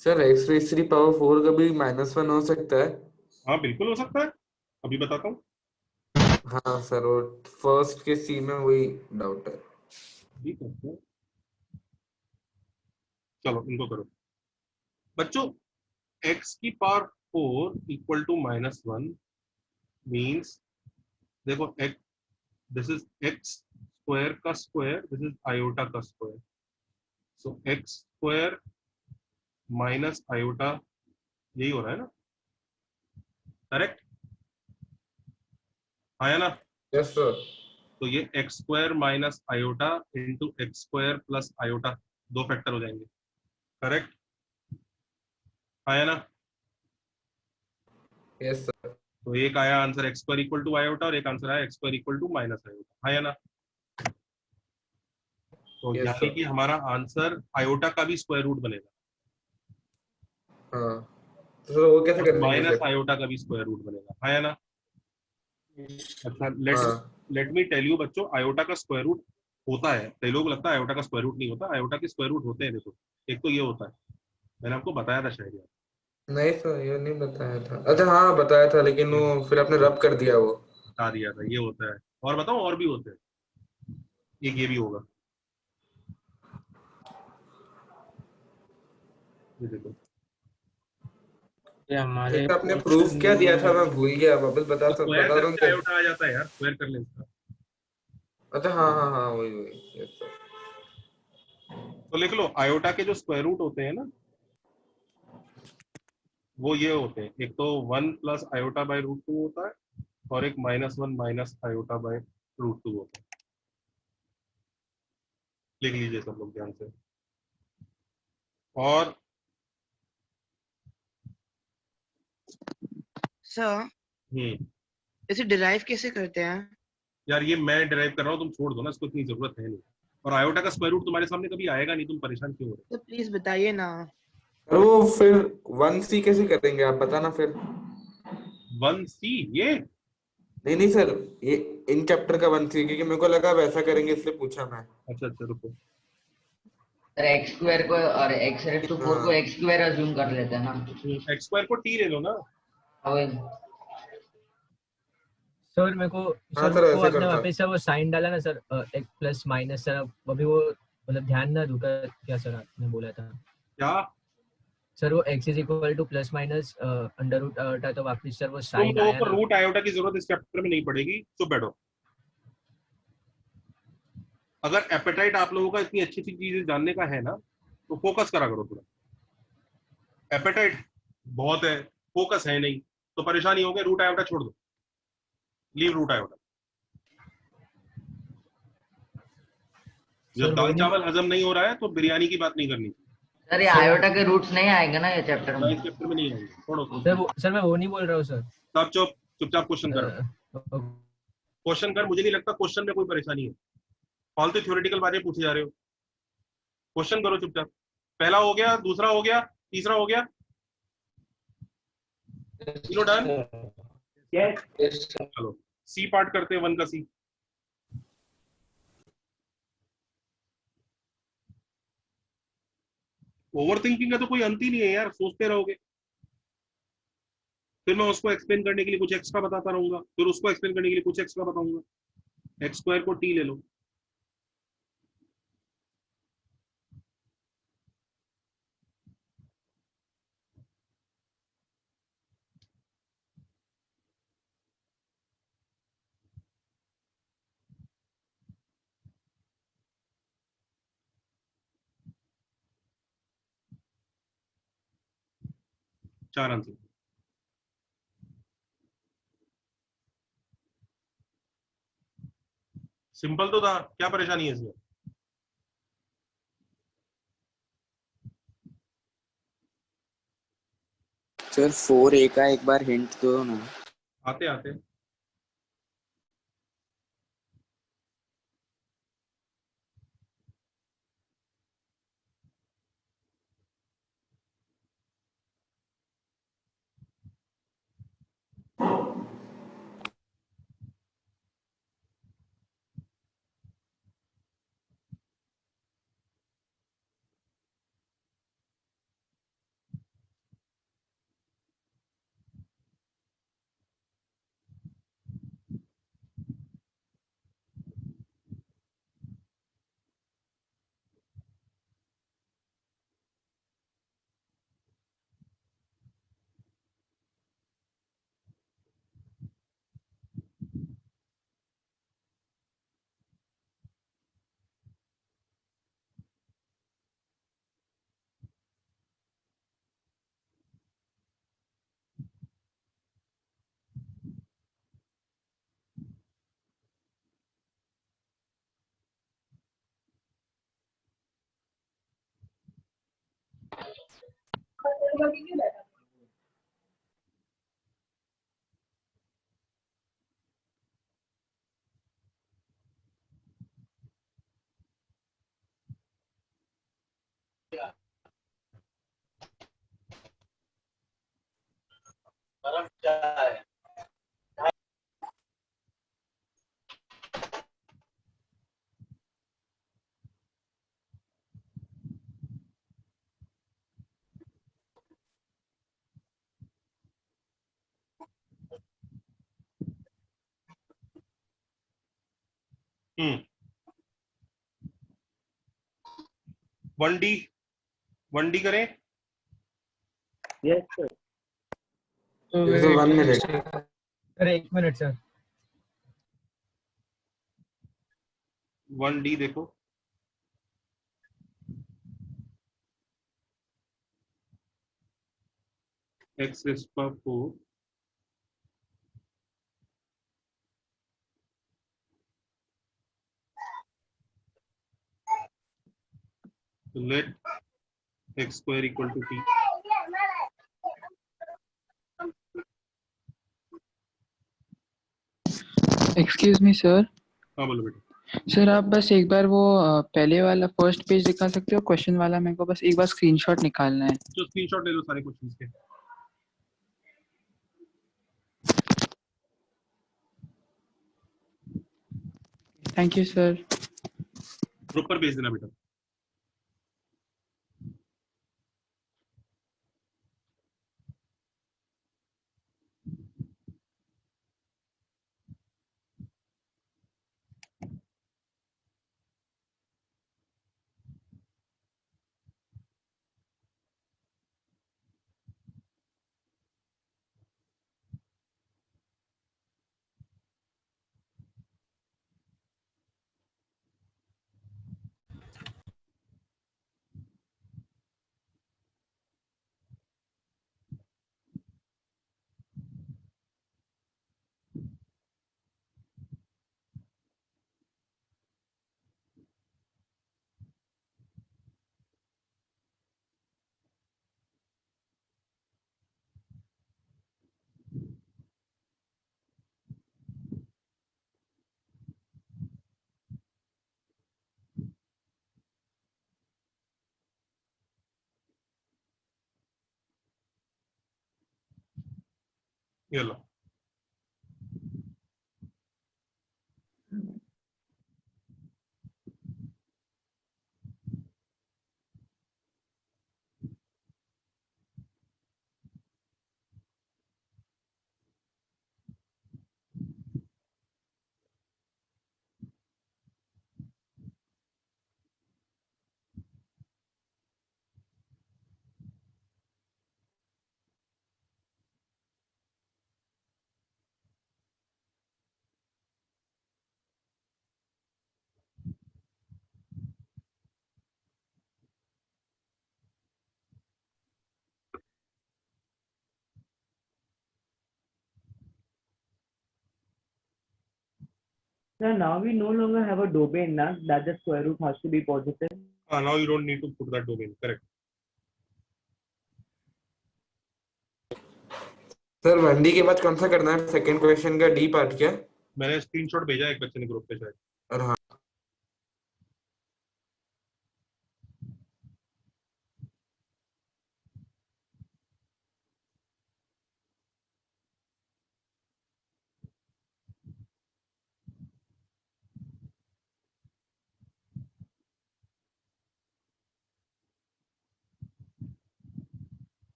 S4: Sir x raise to the power 4 का भी -1 हो सकता है?
S2: हाँ बिल्कुल हो सकता है. अभी बताता हूँ.
S4: हाँ सर, और फर्स्ट के सी में वही डाउट है.
S2: ठीक है. चलो इनको करो बच्चों. x की पावर 4 इक्वल टू -1 मीन्स देखो x, this is x square का स्क्वायर, दिस इज आयोटा का square. So x square minus iota, यही हो रहा है ना? करेक्ट आया ना?
S4: Yes sir.
S2: तो ये x square minus iota into x square plus iota, 2 factor हो जाएंगे. करेक्ट आया ना?
S4: Yes sir.
S2: तो एक आया answer x square equal to iota और एक आंसर आया x square equal to minus iota. आया ना? तो
S4: Yes,
S2: यानी
S4: sir.
S2: कि हमारा आंसर आयोटा का भी स्क्वायर रूट बनेगा.
S4: हाँ तो वो कैसे कर देंगे
S2: माइनस
S4: फिर?
S2: आयोटा का भी स्क्वायर रूट बनेगा, है या ना? अच्छा,
S4: हाँ
S2: लेट मी टेल यू बच्चों, आयोटा का स्क्वायर रूट होता है, कई लोग लगता है आयोटा का स्क्वायर रूट नहीं होता, आयोटा के स्क्वायर रूट होते हैं। देखो, एक तो ये होता है, मैंने आपको बताया था शायद यार।
S4: नहीं सर, ये नहीं बताया था। अच्छा हाँ बताया था, लेकिन वो फिर आपने रब कर दिया वो।
S2: बता दिया था, ये होता है। और बताओ, और भी होते हैं, एक ये भी होगा, ये देखो।
S14: ये हमारे
S4: एक आपने प्रूफ
S14: क्वेश्चन
S4: क्या दिया था, मैं
S14: में
S4: भूल गया, वापस बता
S2: स्क्वायर
S4: बता दो
S2: करके
S4: तो।
S2: आयोटा आ जाता है यार, स्क्वायर कर ले इसका।
S4: अच्छा हाँ हाँ हाँ, वही वही, yes, sir।
S2: तो लिख लो, आयोटा के जो स्क्वायर रूट होते हैं ना, वो ये होते हैं, एक तो 1 + आयोटा/√2 होता है, और एक -1 - आयोटा/√2 होता है। लिख लीजिए सब लोग ध्यान से। और
S9: सर
S2: हम्म
S9: इसे डिराइव कैसे करते हैं?
S2: यार, ये मैं डिराइव कर रहा हूँ, तुम छोड़ दो ना, इसको इतनी जरूरत है नहीं। और आयोटा का स्क्वायर रूट तुम्हारे सामने कभी आएगा नहीं, तुम परेशान क्यों हो रहे
S9: तो प्लीज बताइए ना।
S4: और वो फिर 1C कैसे करेंगे, आप बताना फिर।
S2: हो? 1C ये?
S4: नहीं नहीं सर, ये इन चैप्टर का 1C, क्योंकि मेरे को लगा वैसा करेंगे इसलिए पूछा मैं।
S2: अच्छा अच्छा, रुको।
S6: सर एक्स स्क्वायर को और एक्स रेज टू 4 को
S4: हाँ
S6: एक्स स्क्वायर अज्यूम कर लेते हैं ना।
S2: एक्स स्क्वायर को टी ले लो ना।
S10: सर मेरे को
S4: हाँ
S10: सर
S4: सर,
S10: वो
S4: ऐसे
S10: आपने
S4: करता।
S10: वापस से वो साइन डाला ना सर, एक प्लस माइनस सर, अभी वो मतलब ध्यान ना दूंगा क्या सर आपने बोला था?
S2: क्या?
S10: सर वो x = plus minus under root iota, तो वापस सर वो
S2: तुम
S10: साइन
S2: लोगों
S10: आया
S2: को
S10: ना।
S2: रूट आयोटा की जरूरत इस चैप्टर में नहीं पड़ेगी, चुप बैठो। अगर एपेटाइट आप लोगों का इतनी अच्छी अच्छी चीजें जानने का है ना, तो फोकस करा करो थोड़ा। एपेटाइट बहुत है, फोकस है नहीं, तो परेशानी हो गई। रूट आयोटा छोड़ दो, लीव रूट आयोटा। जब
S10: सर वो
S2: दाल
S10: नहीं
S2: चावल हजम नहीं हो रहा है तो बिरयानी की बात नहीं करनी।
S6: सर ये
S10: सर
S6: आयोटा के रूट्स नहीं आएंगे ना ये चैप्टर
S2: ना,
S6: में?
S2: इस चैप्टर में नहीं आएंगे, छोड़ो।
S10: सर मैं वो नहीं बोल रहा हूँ सर।
S2: सब चुप, चुपचाप क्वेश्चन करो।
S10: अ,
S2: क्वेश्चन कर, मुझे नहीं लगता क्वेश्चन में कोई परेशानी है। फालतू थ्योरेटिकल बातें पूछे जा रहे हो, क्वेश्चन करो चुपचाप। पहला हो गया, दूसरा हो गया, तीसरा हो गया, तीनों डन। चलो सी पार्ट करते हैं, 1 का सी। ओवर थिंकिंग का तो कोई अंत ही नहीं है यार, सोचते रहोगे। फिर मैं उसको एक्सप्लेन करने के लिए कुछ एक्स्ट्रा बताता रहूंगा, फिर उसको एक्सप्लेन करने के लिए कुछ एक्स्ट्रा बताऊंगा। एक्स स्क्वायर को टी ले लो। चार आंसर। सिंपल तो था, क्या परेशानी है इसमें?
S13: सर 4A का एक बार हिंट दो ना।
S2: आते आते। वन डी करें?
S10: Yes sir.
S4: Sir 1 minute.
S10: अरे 1 मिनट सर।
S2: 1D देखो, x raised to power 4 let x square equal to t.
S16: Excuse me sir.
S2: हाँ बोलो बेटा।
S16: सर आप बस एक बार वो पहले वाला फर्स्ट पेज दिखा सकते हो, क्वेश्चन वाला? मेरे को बस एक बार स्क्रीनशॉट निकालना है।
S2: जो स्क्रीनशॉट ले लो सारे क्वेश्चंस के।
S16: Thank you sir.
S2: ग्रुप पर भेज देना बेटा। ये लो।
S10: Sir, now we no longer have a domain now that the square root has to be positive.
S2: Now you don't need to put that domain. Correct.
S4: Sir 1D के बाद कौन सा करना है? सेकंड क्वेश्चन का डी पार्ट क्या?
S2: मैंने screenshot भेजा एक बच्चे ने ग्रुप पे शायद।
S4: और हाँ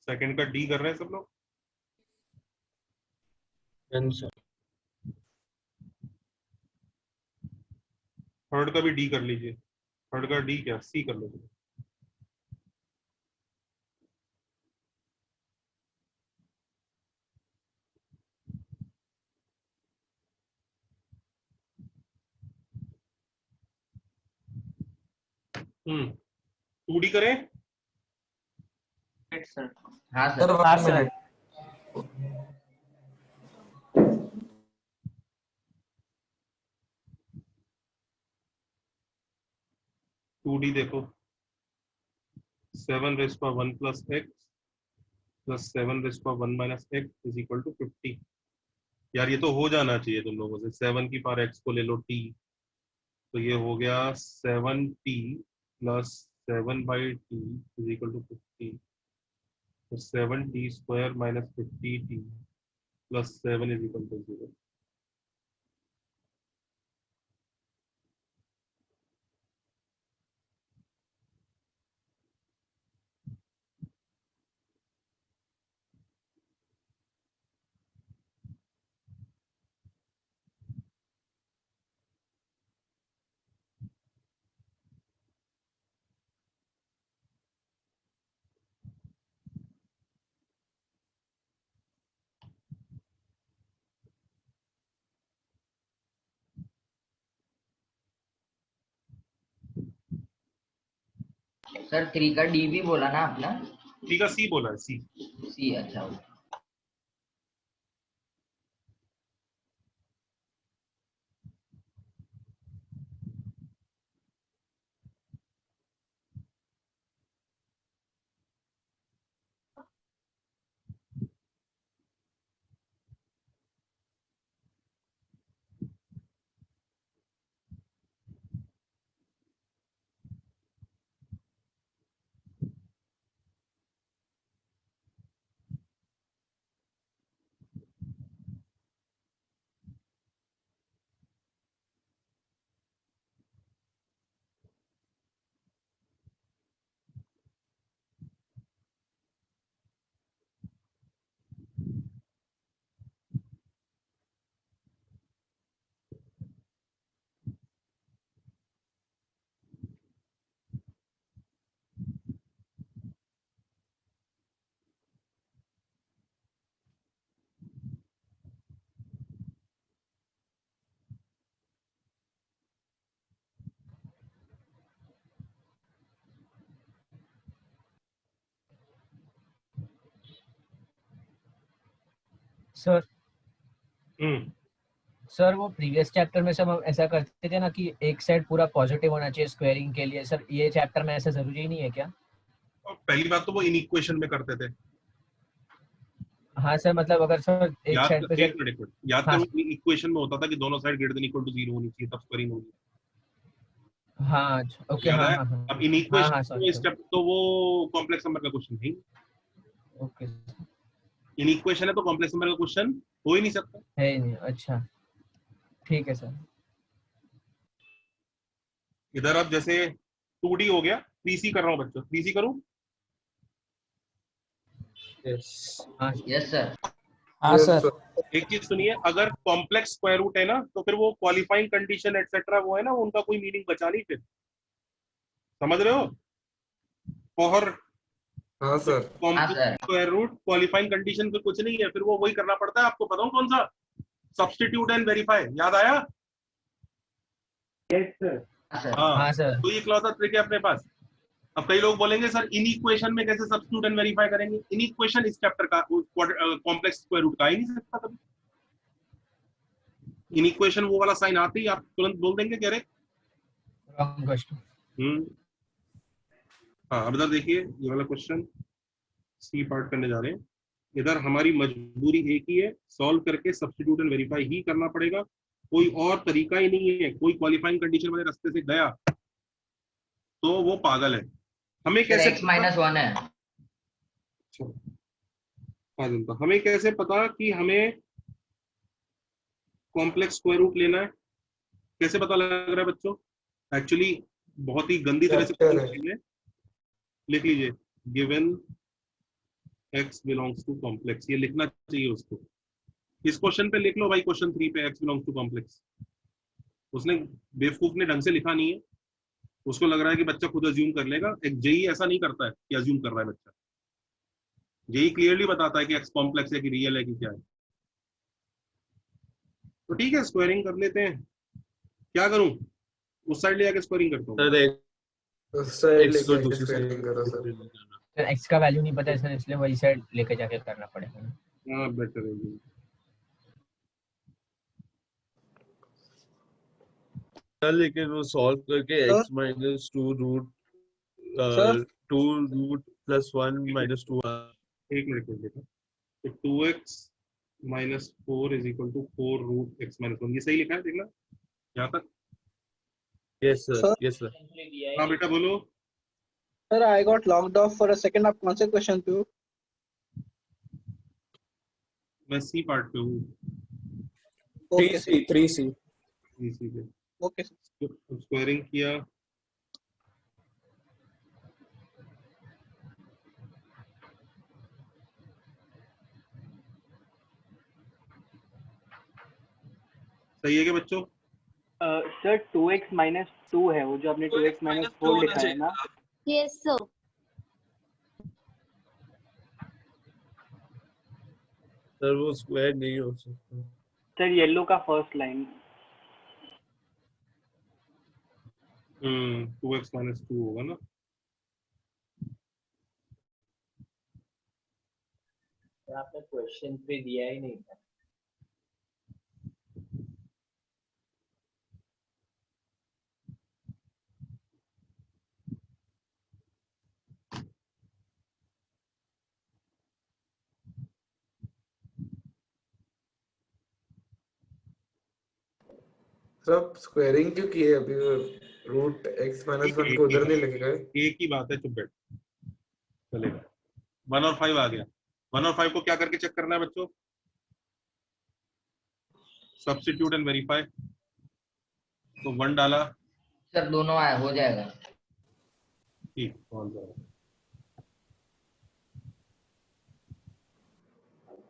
S2: सेकंड का डी कर रहे हैं सब लोग? थर्ड का भी डी कर लीजिए। थर्ड का डी क्या? सी कर लो। हम्म 2D करें?
S6: सर हाँ
S4: sir
S6: sir.
S4: 1 minute.
S2: Two D देखो, 7 raised to 1 plus x plus 7 raised to 1 minus x is equal to 50। यार ये तो हो जाना चाहिए तुम लोगों से। 7 की पावर x को ले लो t तो ये हो गया 7t plus 7/t is equal to 50, तो 7t square minus 50t plus 7 is equal to 0।
S6: Sir 3 का डी भी बोला ना आपने?
S2: ठीक है, सी बोला है, सी।
S6: सी, अच्छा।
S10: सर सर वो प्रीवियस चैप्टर में सब हम ऐसा करते थे ना कि एक साइड पूरा पॉजिटिव होना चाहिए स्क्वायरिंग के लिए, सर ये चैप्टर में ऐसा जरूरी नहीं है क्या?
S2: पहली बात तो वो इन इक्वेशन में करते थे।
S10: हाँ सर, मतलब अगर सर एक साइड पे
S2: एक मिनट याद करो, इक्वेशन में होता था कि दोनों side greater than equal to 0 होनी चाहिए, तब स्क्वायरिंग होगी।
S10: हाँ ओके,
S2: याद
S10: हाँ
S2: है?
S10: हाँ
S2: अब इन इक्वेशन में स्टेप तो वो कॉम्प्लेक्स नंबर का क्वेश्चन नहीं।
S10: ओके,
S2: इन इक्वेशन है तो कॉम्प्लेक्स नंबर का क्वेश्चन हो ही नहीं सकता
S10: है नहीं। अच्छा ठीक है सर।
S2: इधर अब जैसे 2D हो गया, 3C कर रहा हूँ बच्चों, 3C करूँ?
S6: Yes sir.
S14: हाँ सर।
S2: एक चीज सुनिए, अगर कॉम्प्लेक्स स्क्वायर रूट है ना तो फिर वो क्वालिफाइंग कंडीशन एटसेट्रा वो है ना, उनका कोई मीनिंग बचा नहीं फिर, समझ रहे हो? फॉर
S4: हाँ sir.
S2: Complex square root qualifying condition फिर कुछ नहीं है, फिर वो वही करना पड़ता है। आपको बताऊं कौन सा? Substitute and verify. याद आया?
S10: Yes sir.
S2: हाँ सर, तो ये इकलौता ट्रिक है अपने पास। अब कई लोग बोलेंगे सर इन इक्वेशन में कैसे सब्स्टिट्यूट एंड वेरीफाई करेंगे? इन इक्वेशन इस चैप्टर का कॉम्प्लेक्स स्क्वायर रूट का ही नहीं सकता कभी। इन इक्वेशन वो वाला साइन आते ही आप तुरंत बोल देंगे कह रहे हाँ। अब इधर देखिए, ये वाला क्वेश्चन सी पार्ट करने जा रहे हैं। इधर हमारी मजबूरी एक ही है, सॉल्व करके सब्स्टिट्यूट एंड वेरीफाई ही करना पड़ेगा, कोई और तरीका ही नहीं है। कोई क्वालिफाइंग कंडीशन वाले रास्ते से गया तो वो पागल है। हमें कैसे
S6: x-1 है?
S2: हमें कैसे पता कि हमें कॉम्प्लेक्स स्क्वायर रूट लेना है? कैसे पता लग रहा है बच्चों? एक्चुअली बहुत ही गंदी तरह से लिख लीजिए, given x belongs to complex, ये लिखना चाहिए उसको। इस क्वेश्चन पे लिख लो भाई, क्वेश्चन 3 पे x बिलोंग्स टू कॉम्प्लेक्स। उसने बेवकूफ ने ढंग से लिखा नहीं है, उसको लग रहा है कि बच्चा खुद अज्यूम कर लेगा। एक जेई ऐसा नहीं करता है कि अज्यूम कर रहा है बच्चा। जेई क्लियरली बताता है कि x कॉम्प्लेक्स है कि रियल है कि क्या है। तो ठीक है, स्क्वायरिंग कर लेते हैं। क्या करूं? उस साइड ले जाके स्क्वायरिंग करता हूं।
S4: उस साइड लेके जाके स्क्वायरिंग करो सर।
S10: सर x का वैल्यू नहीं पता है सर, इसलिए वही साइड लेके जाके करना पड़ेगा।
S2: हाँ बेटर है।
S11: लेकिन वो सॉल्व करके x minus 2 root 2 root plus 1 minus 2।
S2: एक मिनट देखो, तो 2x minus 4 is equal to 4 root x minus 1, ये सही लिखा है? देखना यहाँ तक।
S11: Yes, sir.
S17: Sir?
S11: Yes, sir.
S2: हाँ बेटा बोलो।
S17: Sir, I got logged off for a second. आप कौन से क्वेश्चन पे हो?
S2: मैं सी पार्ट पे हूँ।
S17: Okay, sir.
S13: 3C.
S2: सी पे।
S17: Okay, sir.
S2: स्क्वायरिंग किया। सही है क्या बच्चों?
S8: सर 2x माइनस 2 है वो जो आपने 2x माइनस 4 लिखा है ना।
S7: Yes sir.
S11: सर वो स्क्वायर नहीं हो सकता।
S8: सर येलो का फर्स्ट लाइन।
S2: 2x माइनस 2 होगा ना।
S8: आपने क्वेश्चन पे दिया ही नहीं था।
S4: सब स्क्वायरिंग क्यों की है अभी? रूट x माइनस 1 को उधर नहीं लगेगा?
S2: एक ही बात है, चुप बैठ। चलेगा। 1 और 5 आ गया। 1 और 5 को क्या करके चेक करना है बच्चों? Substitute and verify. तो 1 डाला।
S12: सर दोनों आया, हो जाएगा।
S2: ठीक, कौन सा?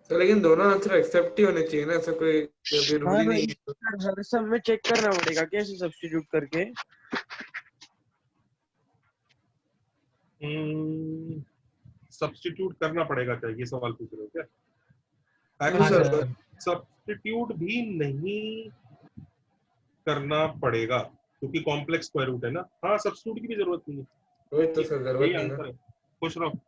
S4: तो लेकिन दोनों आंसर एक्सेप्ट ही होने चाहिए ना, ऐसा कोई जरूरी नहीं है।
S13: हर सब में चेक करना पड़ेगा कैसे सब्स्टिट्यूट करके?
S2: सब्स्टिट्यूट करना पड़ेगा क्या, ये सवाल पूछ रहे हो क्या?
S4: हाँ सर।
S2: सब्स्टिट्यूट भी नहीं करना पड़ेगा क्योंकि कॉम्प्लेक्स स्क्वायर रूट है ना। हाँ, सब्स्टिट्यूट की भी जरूरत नहीं है।
S4: वही तो सर, जरूरत नहीं
S2: आंसर है। खुश रहो,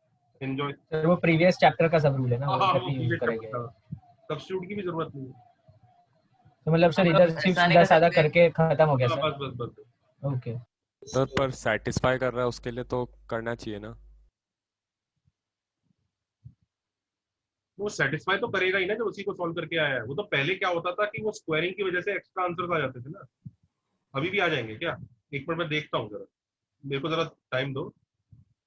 S2: एंजॉय।
S10: सर वो प्रीवियस चैप्टर का सब रूल है ना,
S2: हाँ,
S10: वो
S2: वो
S10: यूज करेंगे।
S2: सब्स्टिट्यूट की भी जरूरत नहीं है।
S10: तो मतलब सर इधर सिर्फ सीधा साधा करके खत्म हो गया
S2: हाँ,
S10: सर।
S2: बस।
S10: ओके
S5: सर पर सेटिस्फाई कर रहा है उसके लिए तो करना चाहिए ना।
S2: वो सेटिस्फाई तो करेगा ही ना, जब उसी को सॉल्व करके आया है। वो तो पहले क्या होता था कि वो स्क्वायरिंग की वजह से एक्स्ट्रा आंसर्स आ जाते थे ना। अभी भी आ जाएंगे क्या? एक मिनट में देखता हूँ, जरा मेरे को जरा टाइम दो।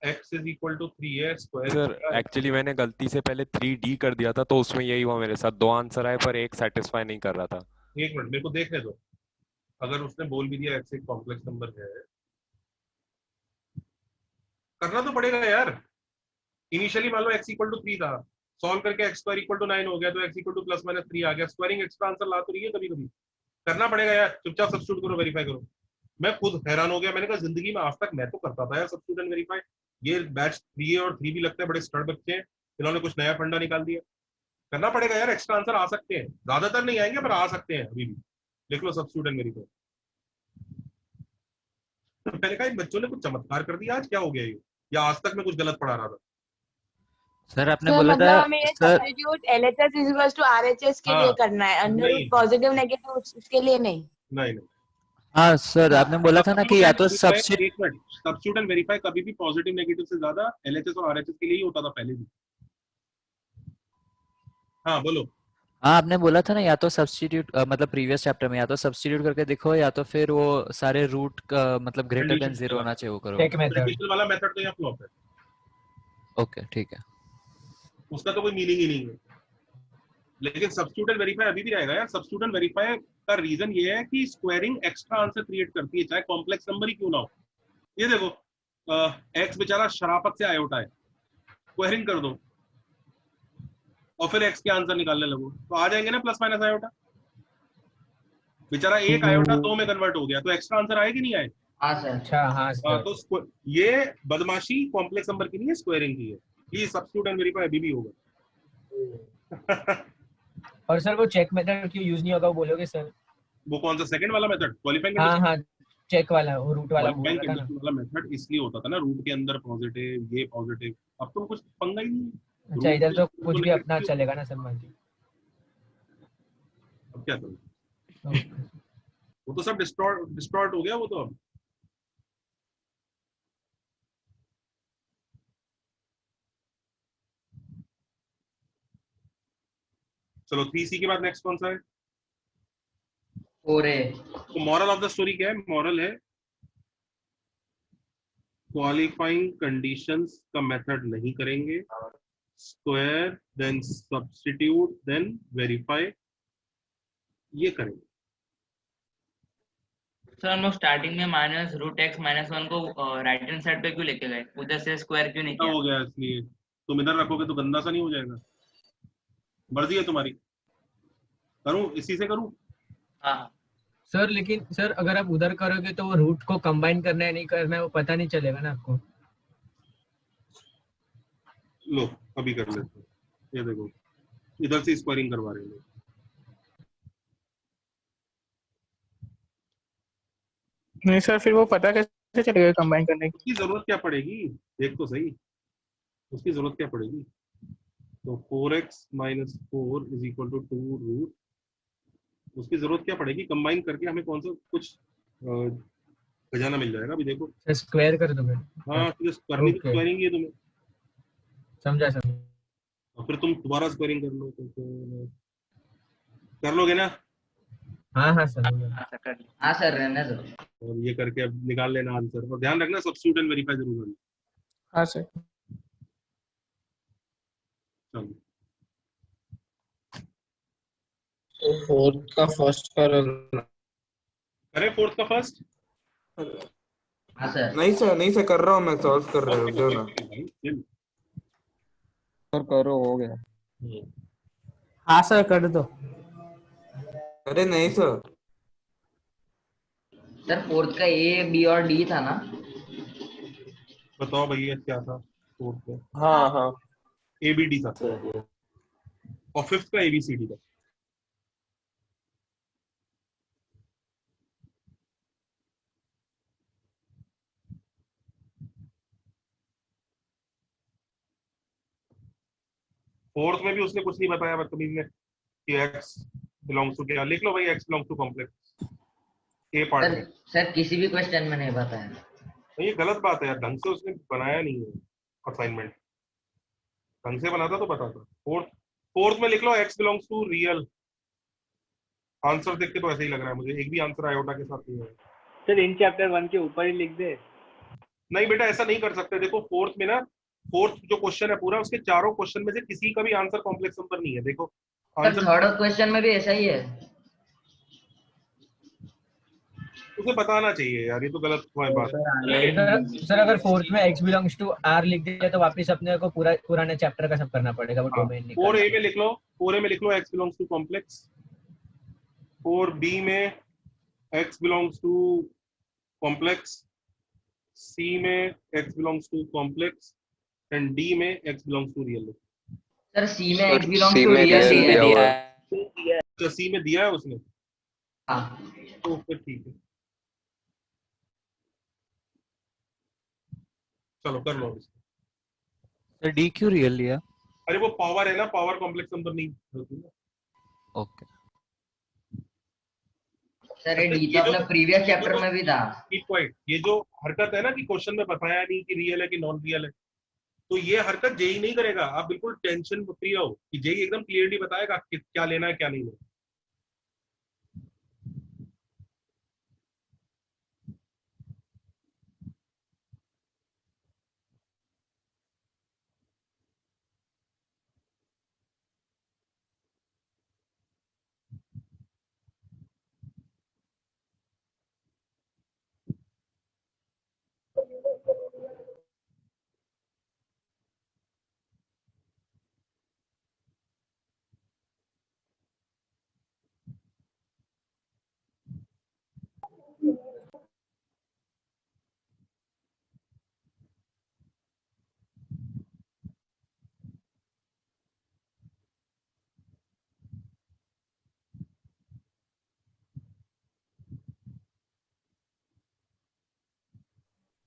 S2: x इज इक्वल टू 3 है स्क्वायर।
S5: सर एक्चुअली मैंने गलती से पहले 3D कर दिया था, तो उसमें यही हुआ मेरे साथ। 2 आंसर आए पर एक सेटिस्फाई नहीं कर रहा था।
S2: एक मिनट मेरे को देखने दो। अगर उसने बोल भी दिया x एक कॉम्प्लेक्स नंबर है, करना तो पड़ेगा यार। इनिशियली मान लो x इक्वल टू 3 था, सॉल्व करके x स्क्वायर इक्वल टू 9 हो गया, तो x equal two plus minus 3 आ गया। स्क्वायरिंग एक्स्ट्रा आंसर ला तो रही है कभी कभी, करना पड़ेगा यार। चुपचाप सब्स्टिट्यूट करो, वेरीफाई करो। मैं खुद हैरान हो गया, मैंने कहा जिंदगी में आज तक मैं तो करता था यार सब्स्टिट्यूट एंड वेरीफाई। ये बैच 3 और 3 भी लगता है बड़े स्टड बच्चे हैं, इन्होंने कुछ नया फंडा निकाल दिया। करना पड़ेगा यार, एक्स्ट्रा आंसर आ सकते हैं, ज्यादातर नहीं आएंगे पर आ सकते हैं अभी भी। लिख लो सब्स्टिट्यूट एंड वेरीफाई। मैंने कहा बच्चों ने कुछ चमत्कार कर दिया आज, क्या हो गया ये? या आज तक मैं कुछ गलत पढ़ा रहा था?
S9: सर आपने बोला था हमें ये substitute LHS is equal to RHS के लिए करना है, अंडर रूट पॉजिटिव नेगेटिव उसके लिए नहीं।
S2: नहीं।
S13: हाँ सर, आपने बोला था ना कि या तो
S2: सब्स्टिट्यूट एंड वेरीफाई कभी भी पॉजिटिव नेगेटिव से ज्यादा LHS और RHS के लिए ही होता था पहले भी। हाँ बोलो।
S13: हाँ आपने बोला था ना या तो सब्स्टिट्यूट मतलब प्रीवियस चैप्टर में या तो सब्स्टिट्यूट करके देखो या तो फिर वो सारे रूट का मतलब ग्रेटर देन 0 होना चाहिए वो करो।
S2: कंडीशनल वाला मेथड तो यहाँ फ्लॉप है।
S13: ओके ठीक है,
S2: उसका तो कोई मीनिंग ही नहीं है। लेकिन सब्स्टिट्यूट एंड वेरीफाई अभी भी रहेगा यार। सब्स्टिट्यूट एंड वेरीफाई का रीजन ये है कि स्क्वायरिंग एक्स्ट्रा आंसर क्रिएट करती है, चाहे कॉम्प्लेक्स नंबर ही क्यों ना हो। ये देखो x बेचारा शराफत से आयोटा है, स्क्वायरिंग कर दो और फिर x के आंसर निकालने लगो तो आ जाएंगे ना प्लस माइनस आयोटा। बेचारा एक आयोटा 2 में कन्वर्ट हो गया तो एक्स्ट्रा आंसर आए कि नहीं आए?
S10: अच्छा हाँ
S2: तो ये बदमाशी कॉम्प्लेक्स नंबर की नहीं है, स्क्वायरिंग की है। ये सब्स्टिट्यूट एंड वेरीफाई अभी भी होगा।
S10: और सर वो चेक मेथड क्यों यूज नहीं होगा वो बोलोगे सर?
S2: वो कौन सा सेकंड वाला मेथड, क्वालिफाइंग
S10: कंडीशन? हाँ चेक वाला, वो रूट वाला
S2: क्वालिफाइंग कंडीशन वाला मेथड इसलिए होता था ना, रूट के अंदर पॉजिटिव ये पॉजिटिव। अब तो कुछ पंगा ही नहीं।
S10: अच्छा इधर तो कुछ भी अपना चलेगा ना सर मान ली।
S2: अब क्या करूं? वो तो सब डिस्टॉर्ट हो गया वो तो। अब चलो 3C के बाद नेक्स्ट कौन सा है?
S12: 4A।
S2: तो मॉरल ऑफ द स्टोरी क्या है? मॉरल है क्वालिफाइंग कंडीशंस का मेथड नहीं करेंगे, square then substitute then verify ये करेंगे।
S6: सर हम लोग स्टार्टिंग में माइनस रूट एक्स माइनस 1 को राइट हैंड साइड पे क्यों लेके गए, उधर से स्क्वायर क्यों नहीं
S2: क्या
S6: किया?
S2: हो गया इसलिए तुम इधर रखोगे तो गंदा सा नहीं हो जाएगा? मर्जी है तुम्हारी, करूं इसी से करूं?
S6: हाँ
S10: सर लेकिन सर अगर आप उधर करोगे तो वो रूट को कंबाइन करना है नहीं करना है वो पता नहीं चलेगा ना आपको।
S2: लो अभी कर लेते हैं, ये देखो इधर से स्क्वायरिंग करवा रहे हैं।
S14: नहीं सर फिर वो पता कैसे चलेगा कंबाइन करने की?
S2: उसकी जरूरत क्या पड़ेगी, देख तो सही उसकी जरूरत क्या पड़ेगी। तो 4x minus 4 is equal to 2 root, उसकी जरूरत क्या पड़ेगी, कंबाइन करके हमें कौन सा कुछ खजाना मिल जाएगा। अभी देखो
S10: स्क्वायर कर दोगे।
S2: हाँ तो करनी तो स्क्वायरिंग ही है तुम्हें,
S10: समझा सर।
S2: और फिर तुम दोबारा स्क्वायरिंग कर लो तो कर लोगे ना?
S10: हाँ हाँ सर।
S6: हाँ सर रहने दो।
S2: और ये करके अब निकाल लेना आंसर, और ध्यान रखना सब्स्टिट्यूट एंड वेरीफाई जरूर करना।
S14: हाँ सर।
S2: चलो
S4: फोर्थ का फर्स्ट कर
S2: अरे फोर्थ का फर्स्ट
S6: हाँ सर।
S4: नहीं सर कर रहा हूँ मैं, सॉल्व कर रहा हूँ दो ना।
S1: सर करो हो गया।
S14: हाँ सर कर दो।
S4: अरे नहीं सर।
S6: सर फोर्थ का ए बी और डी था ना?
S2: बताओ भैया क्या था फोर्थ का?
S4: हाँ हाँ
S2: ए बी डी था, और फिफ्थ का ए बी सी डी था। फोर्थ में भी उसने कुछ नहीं बताया बदतमीज ने कि x बिलोंग्स टू क्या, लिख लो भाई x belongs to complex A part में।
S6: सर किसी भी क्वेश्चन में नहीं बताया।
S2: तो ये गलत बात है यार, ढंग से उसने बनाया नहीं है असाइनमेंट, ढंग से बनाता तो बताता। फोर्थ में लिख लो x belongs to real, answer देख के तो ऐसे ही लग रहा है मुझे, एक भी आंसर आयोटा के साथ नहीं है।
S14: सर इन चैप्टर 1 के ऊपर ही लिख दे।
S2: नहीं बेटा ऐसा नहीं कर सकते, देखो फोर्थ में ना, फोर्थ जो क्वेश्चन है पूरा उसके चारों क्वेश्चन में से किसी का भी आंसर कॉम्प्लेक्स नंबर नहीं है। देखो आंसर
S6: थर्ड क्वेश्चन में भी ऐसा ही है,
S2: उसे बताना चाहिए यार, ये तो गलत बात है।
S10: सर अगर फोर्थ में x बिलोंग्स टू r लिख दिया तो वापस अपने को पुराने चैप्टर का सब करना पड़ेगा, वो डोमेन निकालना।
S2: 4a में लिख लो, 4a में लिख लो x belongs to complex, 4b में x belongs to complex, c में x belongs to complex and d में x belongs to real.
S6: Sir C में x बिलोंग्स टू रियल दिया है।
S2: तो c में दिया है उसने,
S6: हाँ
S2: तो फिर ठीक है, चलो कर लो।
S13: सर डी क्यों रियल लिया?
S2: अरे वो पावर है ना, पावर कॉम्प्लेक्स नंबर नहीं होती ना।
S13: ओके
S6: सर ये डी तो अपने प्रीवियस चैप्टर में भी था।
S2: पॉइंट ये जो हरकत है ना कि क्वेश्चन में बताया नहीं कि रियल है कि नॉन रियल है, तो ये हरकत जेई नहीं करेगा। आप बिल्कुल टेंशन फ्री रहो कि जेई एकदम क्लियरली बताएगा कि क्या लेना है क्या नहीं लेना।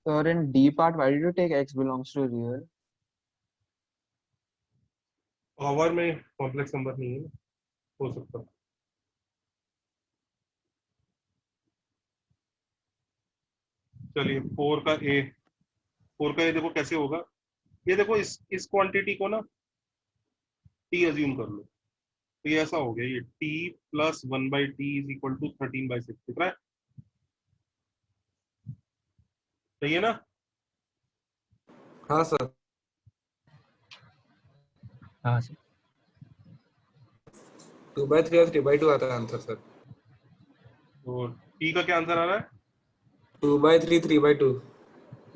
S1: So in D part, why did you take x belongs to real?
S2: Power में कॉम्प्लेक्स नंबर नहीं है, हो सकता। चलिए 4 का ए देखो कैसे होगा। ये देखो इस क्वांटिटी को ना टी अज्यूम कर लो, तो ये ऐसा हो गया, ये T plus 1/t is equal to 13/6 दिख रहा है, सही है ना?
S4: हाँ सर।
S10: हाँ सर
S4: 2/3 और 3/2 आता है आंसर सर।
S2: तो टी का क्या आंसर आ रहा है?
S4: 2/3 3/2।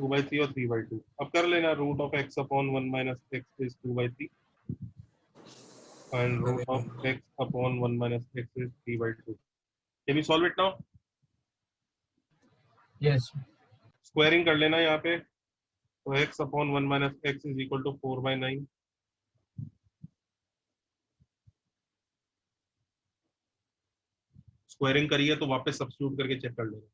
S2: 2/3 और 3/2। अब कर लेना root of x upon 1 minus x is 2/3 and root of x upon 1 minus x is 3/2. Can you solve it now?
S10: Yes
S2: squaring कर लेना यहाँ पे, तो x upon 1 minus x is equal to 4/9. Squaring करिए तो वापस सब्स्टिट्यूट करके check कर लेना।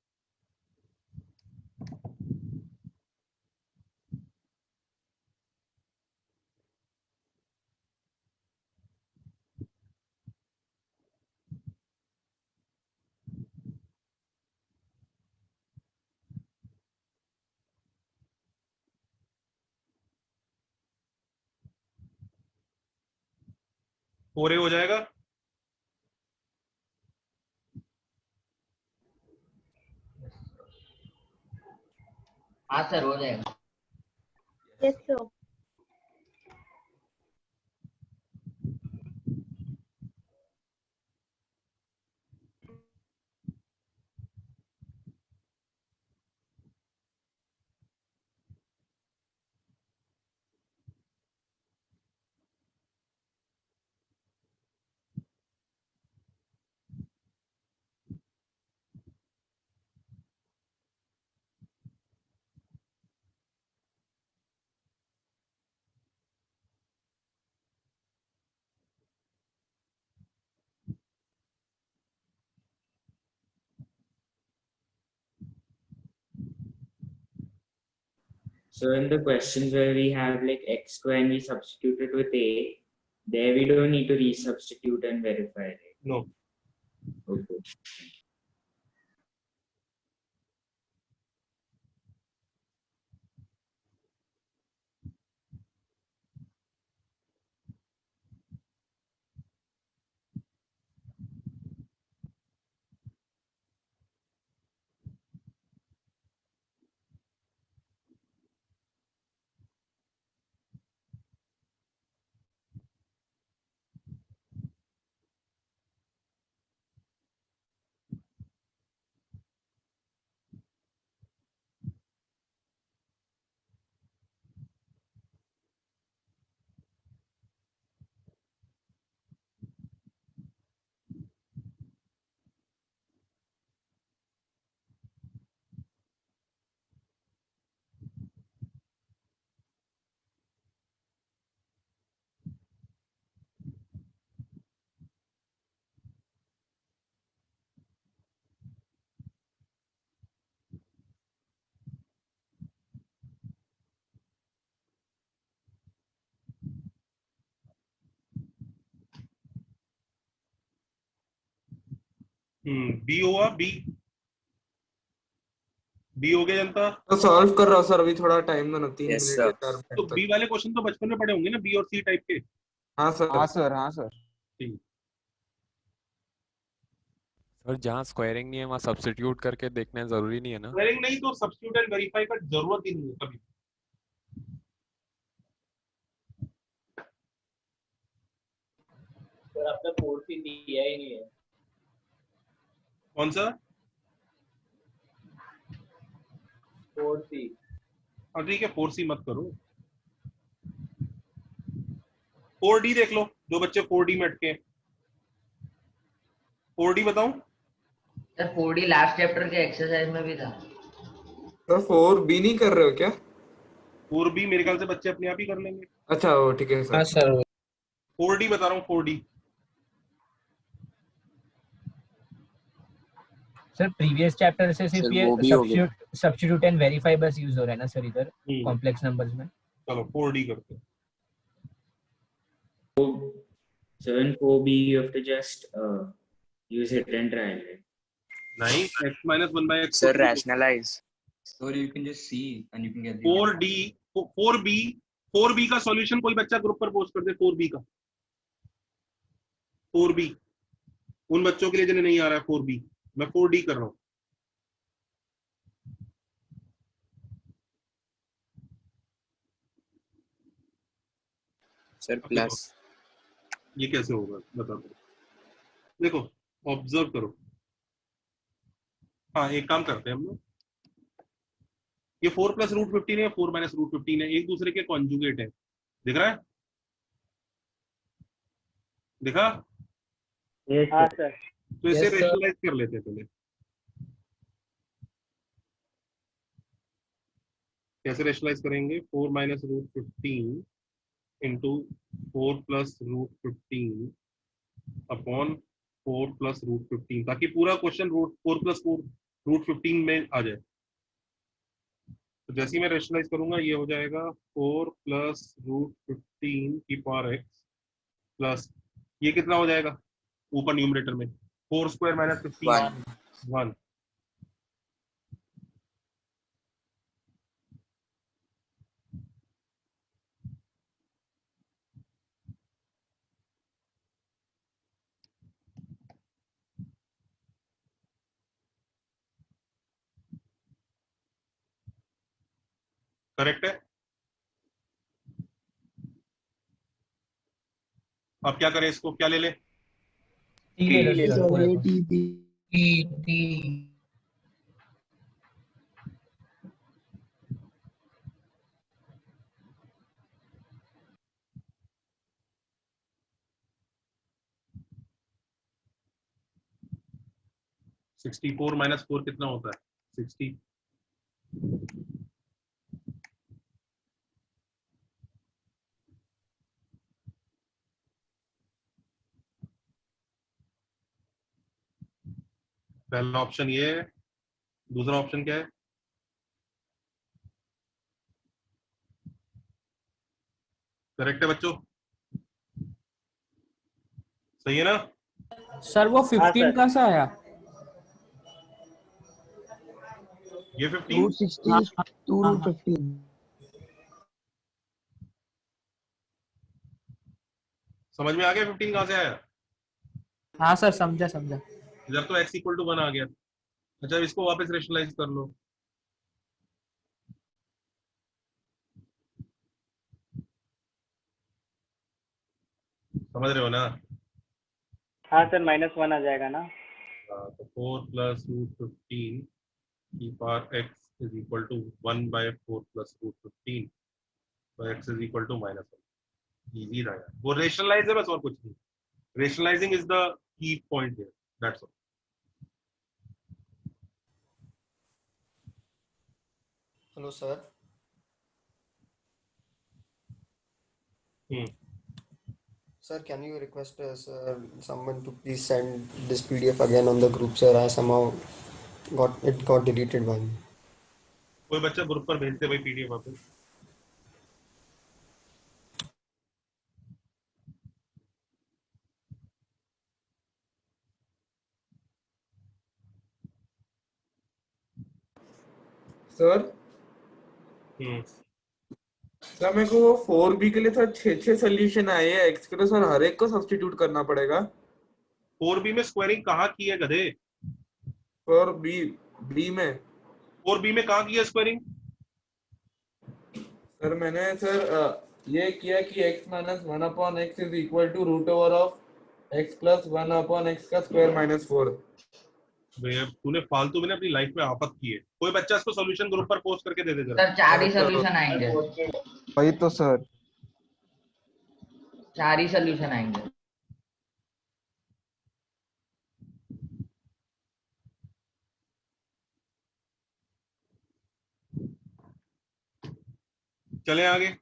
S2: फोर हो जाएगा।
S6: हाँ सर हो जाएगा।
S9: Yes sir.
S18: So in the questions where we have like x square and we substitute it with a, there we don't need to resubstitute and verify, right?
S2: No.
S18: Okay.
S2: B हुआ, B हो गया जनता।
S4: तो solve कर रहा हूँ sir, अभी थोड़ा time दो ना, 3
S13: Yes,
S4: मिनट
S13: sir.
S4: या 4 मिनट
S2: तो
S4: तक।
S2: बी वाले क्वेश्चन तो बचपन में पढ़े होंगे ना, बी और सी टाइप के।
S4: हाँ सर।
S1: हाँ सर, हाँ सर।
S2: ठीक।
S5: सर जहाँ स्क्वायरिंग नहीं है वहाँ सब्स्टिट्यूट करके देखना जरूरी नहीं है ना?
S2: स्क्वायरिंग नहीं तो सब्स्टिट्यूट एंड वेरीफाई का जरूरत ही नहीं है कभी।
S8: सर आपने 4C दिया ही नहीं है।
S2: कौन सा?
S8: 4C।
S2: हाँ ठीक है, 4C मत करो, 4D देख लो, जो बच्चे 4D में अटके। 4D बताऊं?
S6: सर 4D लास्ट चैप्टर के एक्सरसाइज में भी था।
S4: तो 4B नहीं कर रहे हो क्या?
S2: 4B मेरे ख्याल से बच्चे अपने आप ही कर लेंगे।
S4: अच्छा वो ठीक है सर।
S17: हाँ सर।
S2: 4D बता रहा हूँ, 4D।
S10: सर प्रीवियस चैप्टर से सिर्फ
S13: सर,
S10: ये
S13: वो भी हो गया।
S10: सब्स्टिट्यूट एंड वेरीफाई बस यूज हो रहा है ना सर इधर कॉम्प्लेक्स नंबर्स में।
S2: चलो 4D करते हैं।
S18: So in 4B you have to just use hit and try, right?
S2: नहीं, x minus 1 by x।
S13: Sir, rationalize.
S6: So you can just see and you can get
S2: 4D 4B का solution कोई बच्चा group पर post कर दे। 4B का 4B उन बच्चों के लिए जिन्हें नहीं आ रहा है 4B। मैं 4D कर रहा हूँ।
S8: सर
S2: अब
S8: प्लस
S2: ये कैसे होगा बता दो। देखो ऑब्जर्व करो। हाँ एक काम करते हैं हम लोग, ये 4 प्लस रूट 15 है, 4 माइनस रूट 15 है, एक दूसरे के कॉन्जुगेट है। दिख रहा है? दिखा?
S17: हाँ सर।
S2: तो इसे रेशनलाइज कर लेते हैं पहले। कैसे रेशनलाइज करेंगे? 4 minus root 15 into 4 plus root 15 upon 4 plus root 15, ताकि पूरा क्वेश्चन रूट 4 प्लस 4 रूट 15 में आ जाए। तो जैसे ही मैं रेशनलाइज करूंगा ये हो जाएगा 4 प्लस रूट 15 की पावर एक्स प्लस ये कितना हो जाएगा ऊपर न्यूमरेटर में 4 स्क्वायर माइनस 15 1। करेक्ट है? अब क्या करें, इसको क्या ले लें? सिक्सटी 4 माइनस 4 कितना होता है? 60। पहला ऑप्शन ये है, दूसरा ऑप्शन क्या है? करेक्ट है बच्चों? सही है ना?
S14: सर वो 15 का सा आया।
S2: ये 15
S1: 260 2 रूट 15।
S2: समझ में आ गया 15 कहां से आया?
S14: हाँ सर समझा समझा।
S2: जब तो x इक्वल टू 1 आ गया। अच्छा इसको वापस रेशनलाइज कर लो। समझ रहे हो ना?
S17: हाँ सर -1 आ जाएगा ना।
S2: तो 4 प्लस रूट 15 की power x is equal to 1 by 4 plus root 15 तो x is equal to -1। Easy था यार, वो रेशनलाइज है बस और कुछ नहीं। Rationalizing is the key point here, that's all.
S19: Hello sir. Sir, can you request someone to please send this PDF again on the group, sir? I somehow got deleted by me.
S2: कोई बच्चा group पर भेजते भाई PDF वापस।
S4: Sir sir मेरे को 4b के लिए सर 6 सोल्यूशन आए हैं x के, तो सर हर एक को सब्स्टिट्यूट करना पड़ेगा।
S2: 4b में स्क्वायरिंग कहाँ की है गधे?
S4: 4b में
S2: 4b में कहाँ की है स्क्वायरिंग?
S4: सर मैंने सर ये किया कि x minus 1/x is equal to root over of x plus 1/x का स्क्वायर माइनस 4।
S2: भैया तूने फालतू में अपनी लाइफ में आफत की है। कोई बच्चा इसको सॉल्यूशन ग्रुप पर पोस्ट करके दे दे जरा।
S6: सर 4 ही सॉल्यूशन आएंगे।
S1: वही तो सर
S6: 4 ही सॉल्यूशन आएंगे।
S2: चले आगे।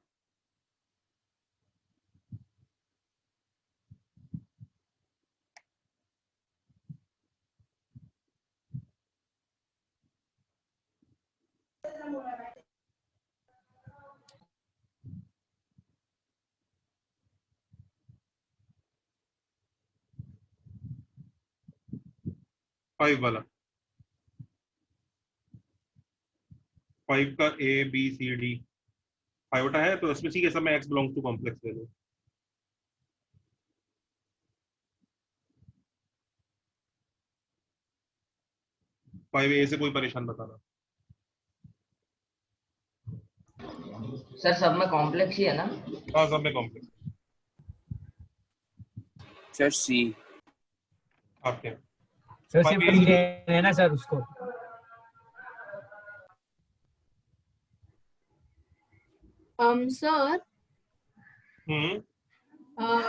S2: फाइव वाला, 5 का A B C D 5 है, तो इसमें ठीक है सब में x बिलोंग्स टू कॉम्प्लेक्स ले लो। फाइव ए से कोई परेशान बताना।
S6: सर सब में कॉम्प्लेक्स ही है ना?
S2: हाँ सब में कॉम्प्लेक्स।
S8: सर सी।
S2: ओके
S10: सर सिर्फ टी लेना है ना सर उसको।
S15: सर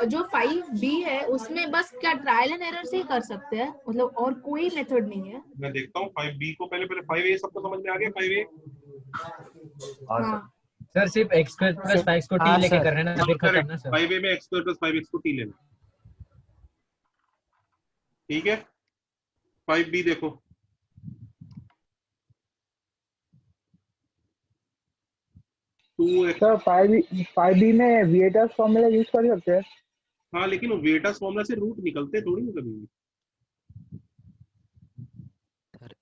S15: जो 5B है उसमें बस क्या ट्रायल एंड एरर से ही कर सकते हैं, मतलब और कोई मेथड नहीं है?
S2: मैं देखता हूँ 5B को, पहले 5A सबको समझ में आ गया? 5A
S15: हाँ
S10: सर सिर्फ x स्क्वायर प्लस 5 को t लेके कर रहे हैं ना, फिर खत्म ना सर।
S2: 5A में x स्क्वायर प्लस 5x को t लेना, ठीक है। 5B देखो,
S17: सर 5B में विएटर्स फॉर्मूला यूज कर सकते हैं?
S2: हाँ लेकिन वेटर्स फॉर्मूला से रूट निकलते थोड़ी ना कभी भी।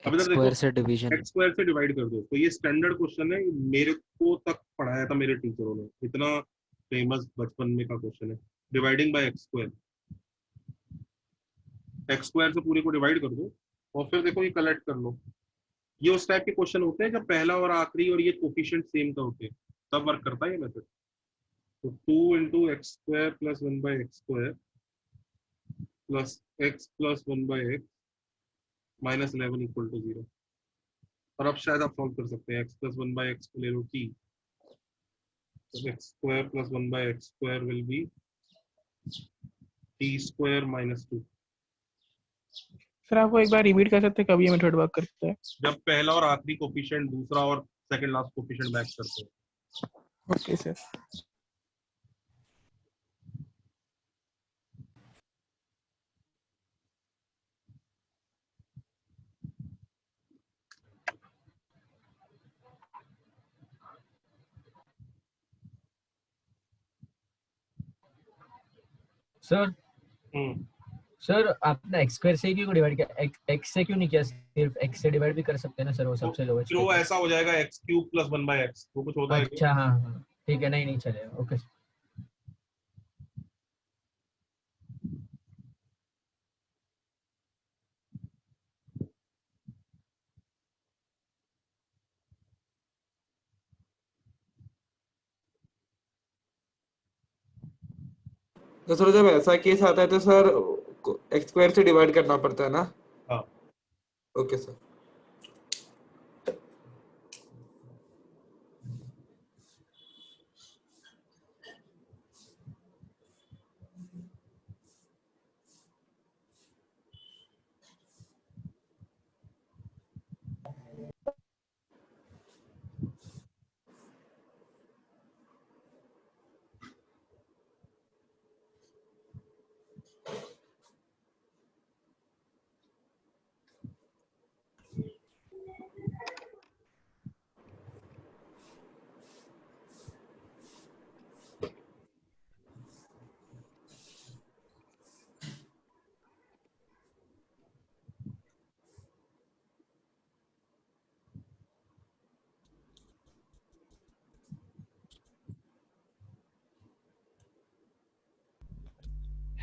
S2: अब इधर देखो,
S13: से डिवीजन,
S2: x स्क्वायर से डिवाइड कर दो, तो ये स्टैंडर्ड क्वेश्चन है, मेरे को तक पढ़ाया था मेरे टीचरों ने, इतना फेमस बचपन में का क्वेश्चन है। Dividing by x square, x square से पूरे को डिवाइड कर दो और फिर देखो ये कलेक्ट कर लो। ये उस टाइप के क्वेश्चन होते हैं जब पहला और आखिरी और ये कोफिशिएंट सेम का होते हैं, तब वर्क करता है ये मेथड। तो 2 into x square plus 1 by x square plus x plus 1 by x minus 11 equal to 0। और अब शायद आप सॉल्व कर सकते हैं। x प्लस 1 by x को ले लो t, तो x square plus 1 by x square will be t square minus 2।
S14: Sir आपको एक बार रिपीट कर सकते हैं कब ये मेथड वर्क करता है?
S2: जब पहला और आखिरी कोफिशिएंट दूसरा और सेकंड लास्ट कोफिशिएंट मैच करते हैं।
S14: Okay sir.
S10: सर सर आपने x स्क्वायर से क्यों डिवाइड किया, x से क्यों नहीं किया? सिर्फ x से डिवाइड भी कर सकते हैं ना सर, वो सबसे लोवेस्ट।
S2: फिर वो ऐसा हो जाएगा x cube plus 1 by x, वो कुछ होता है।
S10: अच्छा हाँ हाँ ठीक है, नहीं चलेगा। ओके
S4: तो सर जब ऐसा केस आता है तो सर x स्क्वायर से डिवाइड करना पड़ता है ना?
S2: हाँ
S4: ओके सर।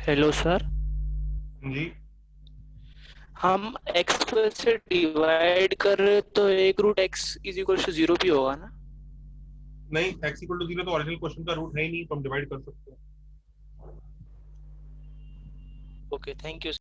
S14: Hello sir.
S2: जी
S14: हम x स्क्वायर से डिवाइड कर रहे तो एक root x is equal to 0 भी होगा ना?
S2: नहीं, x इक्वल टू 0 तो ओरिजिनल क्वेश्चन का रूट है ही नहीं, तो हम डिवाइड कर सकते हैं।
S14: Okay thank you.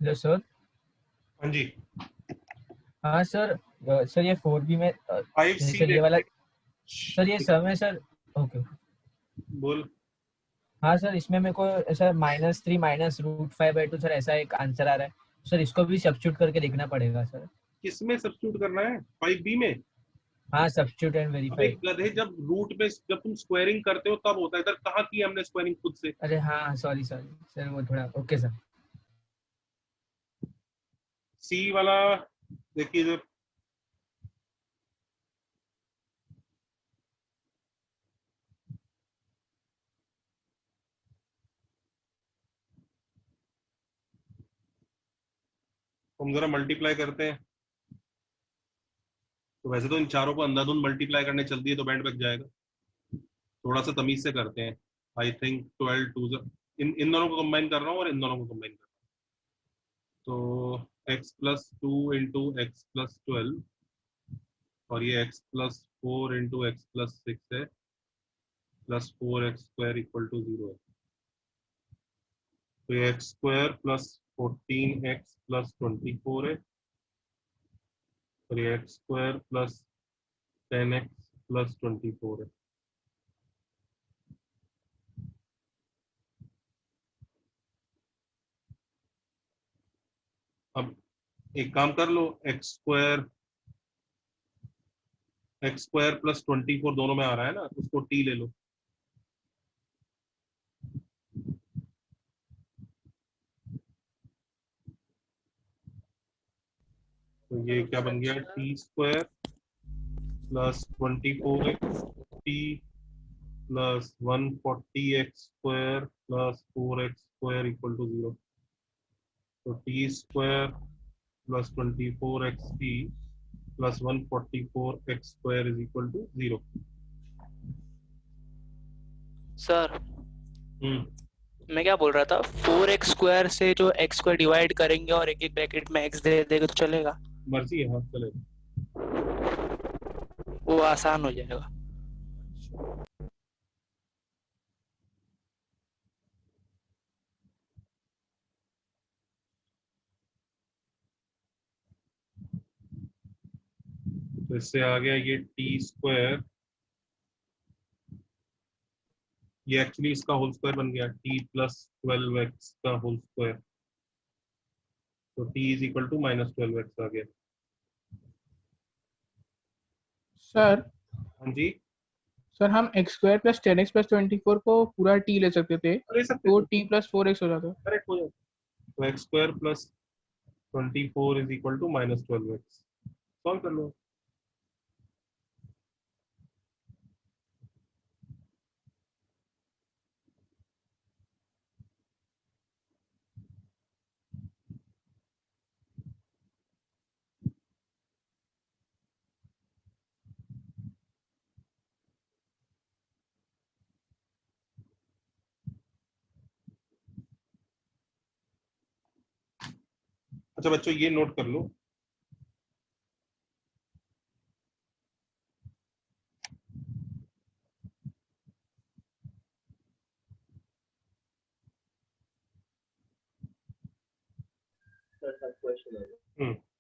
S10: Hello sir.
S2: हाँ जी।
S10: हाँ सर। सर ये 4B में
S2: 5C
S10: सर ये वाला
S2: देख
S10: सर ये समय सर। ओके।
S2: बोल।
S10: हाँ सर इसमें मेरे को सर -3 -√5/2 सर ऐसा एक आंसर आ रहा है सर, इसको भी सब्स्टिट्यूट करके देखना पड़ेगा सर।
S2: किसमें सब्स्टिट्यूट करना है? 5B में?
S10: हाँ सब्स्टिट्यूट एंड
S2: अबे
S10: वेरीफाई।
S2: गधे, जब रूट में जब तुम स्क्वायरिंग करते हो तब होता है, इधर कहाँ की हमने स्क्वायरिंग खुद से?
S10: अरे हाँ सॉरी सर वो थोड़ा ओके सर।
S2: सी वाला देखिए इधर, हम जरा मल्टीप्लाई करते हैं। तो वैसे तो इन चारों को अंधाधुंध मल्टीप्लाई करने चल दिए तो बैंड बच जाएगा, थोड़ा सा तमीज से करते हैं। आई थिंक 12 टू इन दोनों को कंबाइन कर रहा हूँ और इन दोनों को कंबाइन कर रहा हूँ। तो x+2 इंटू x+12 और ये x+4 इंटू x+6 है, +4x² इक्वल टू 0 है। तो ये x² प्लस 14x प्लस 24 है और ये x² प्लस 10x प्लस 24 है। अब एक काम कर लो, x² प्लस 24 दोनों में आ रहा है ना, उसको t ले लो। तो ये क्या बन गया, t² plus 24x t plus 140x² plus 4x² equal to 0। तो t² plus 24xt plus 144x² is equal to 0।
S14: Sir मैं क्या बोल रहा था, 4x² से जो x² डिवाइड करेंगे और एक एक ब्रैकेट में x दे देंगे तो चलेगा?
S2: मर्जी है, हाँ चलेगा,
S14: वो आसान हो जाएगा।
S2: तो इससे आ गया ये t², ये एक्चुअली इसका होल स्क्वायर बन गया, t प्लस 12x का होल स्क्वायर। तो t is equal to -12x आ गया।
S16: सर
S2: हाँ जी
S16: सर हम x² प्लस 10x प्लस 24 को पूरा t ले सकते थे, तो t प्लस 4x हो जाता।
S2: करेक्ट हो जाता। तो x² plus 24 is equal to -12x। Solve कर लो। अच्छा बच्चों ये नोट कर लो,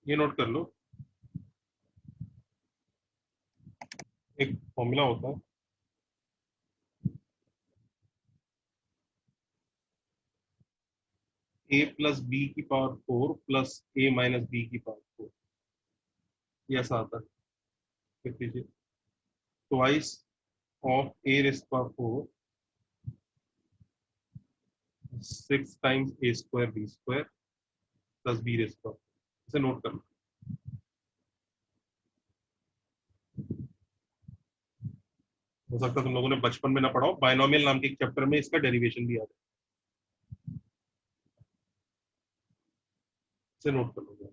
S2: ये नोट कर लो, एक फॉर्मूला होता है a प्लस बी की power 4 plus a minus B की पावर 4, ये ऐसा आता है। लिख लीजिए, twice of a raise power 4 6 times a² b² plus b raise power, इसे नोट कर लो। हो सकता है तुम लोगों ने बचपन में ना पढ़ा हो, बायनोमियल नाम के एक चैप्टर में इसका डेरिवेशन भी आ जाए, इसे नोट कर लो।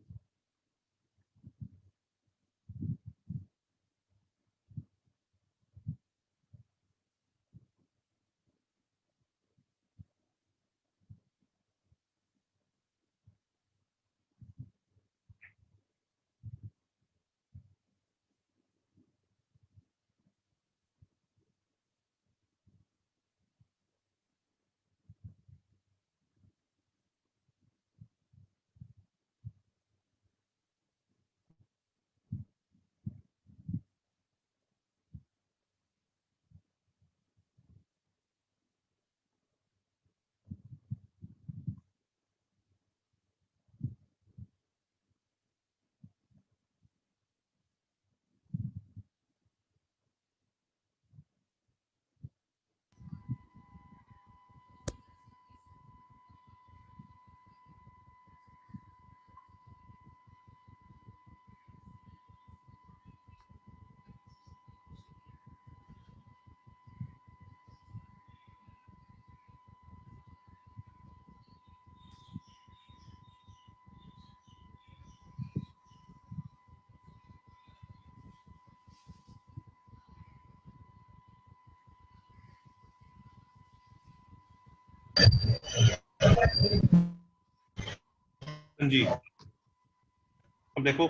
S2: जी अब देखो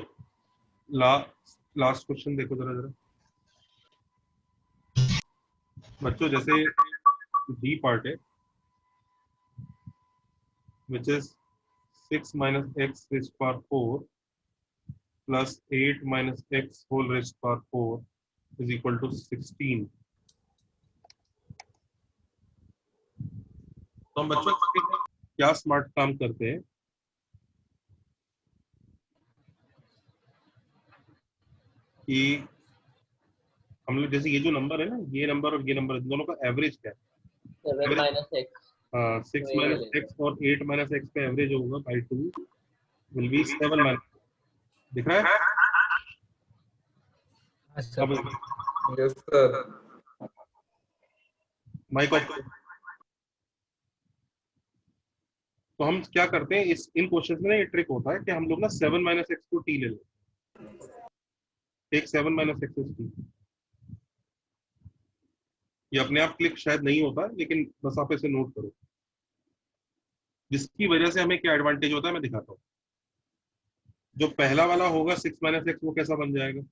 S2: लास्ट क्वेश्चन देखो जरा बच्चों, जैसे डी पार्ट है which is 6 minus x raised to power 4 plus 8 minus x whole raised to power 4 is equal to 16. तो हम बच्चों क्या स्मार्ट काम करते हैं कि हम लोग जैसे ये जो नंबर है ना, ये नंबर और ये नंबर दोनों का एवरेज क्या है?
S20: 7 minus x.
S2: 6 minus x और 8 minus x का एवरेज होगा by 2 will be 7 minus. दिख रहा है?
S4: Yes sir.
S2: Mic off. तो हम क्या करते हैं इन क्वेश्चंस में ना, ये ट्रिक होता है कि हम लोग ना 7 minus x को t ले लें। Take 7 minus x is t। ये अपने आप क्लिक शायद नहीं होता, लेकिन बस आप इसे नोट करो, जिसकी वजह से हमें क्या एडवांटेज होता है मैं दिखाता हूँ। जो पहला वाला होगा 6 minus x, वो कैसा बन जाएगा?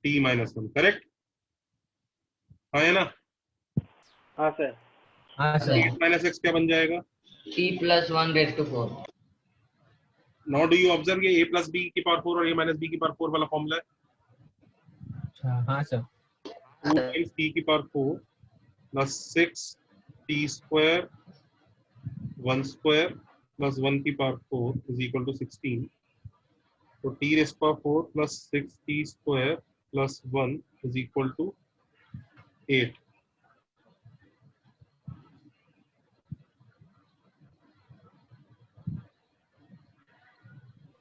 S2: t minus 1, correct? हाँ है ना?
S20: हाँ सर।
S2: 8 minus x क्या बन जाएगा?
S20: t plus 1 raised to 4.
S2: Now do you observe ये a plus b की पावर 4 और a minus b की पावर 4 वाला फॉर्मूला है?
S10: हाँ सर।
S2: 2 times t की power 4 plus 6 t square 1 square plus 1 की पावर 4 is equal to 16. तो t raised to power 4 plus 6t square plus 1 is equal to 8.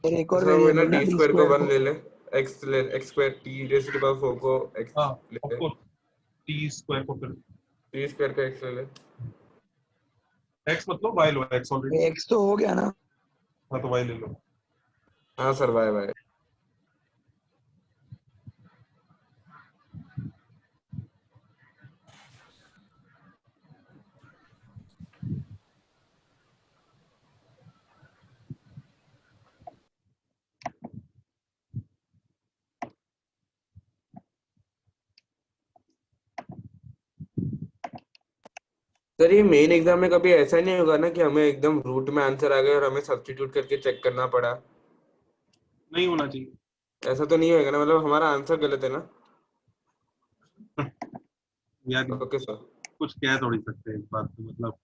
S17: एक और
S4: वेरिएबल ना, t स्क्वायर को 1 ले ले, x square t raise to power 4 को x ले ले,
S2: t स्क्वायर को फिर
S4: t स्क्वायर का x ले ले।
S2: x मतलब y लो, x ऑलरेडी
S17: x तो हो गया ना।
S2: हाँ तो y ले लो।
S4: हाँ सर, y। सर ये मेन एग्जाम में कभी ऐसा नहीं होगा ना कि हमें एकदम रूट में आंसर आ गया और हमें सब्स्टिट्यूट करके चेक करना पड़ा?
S2: नहीं होना चाहिए।
S4: ऐसा तो नहीं होगा ना, मतलब हमारा आंसर गलत है ना?
S2: यार
S4: ओके सर।
S2: कुछ कह थोड़ी सकते हैं इस बात पे, मतलब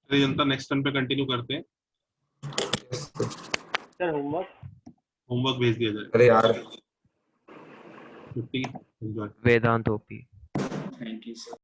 S2: जनता नेक्स्ट टर्न पे कंटिन्यू करते हैं।
S20: सर
S2: होमवर्क भेज दिया जाए।
S4: अरे यार,
S2: छुट्टी enjoy.
S5: Vedant OP.
S18: Thank you sir.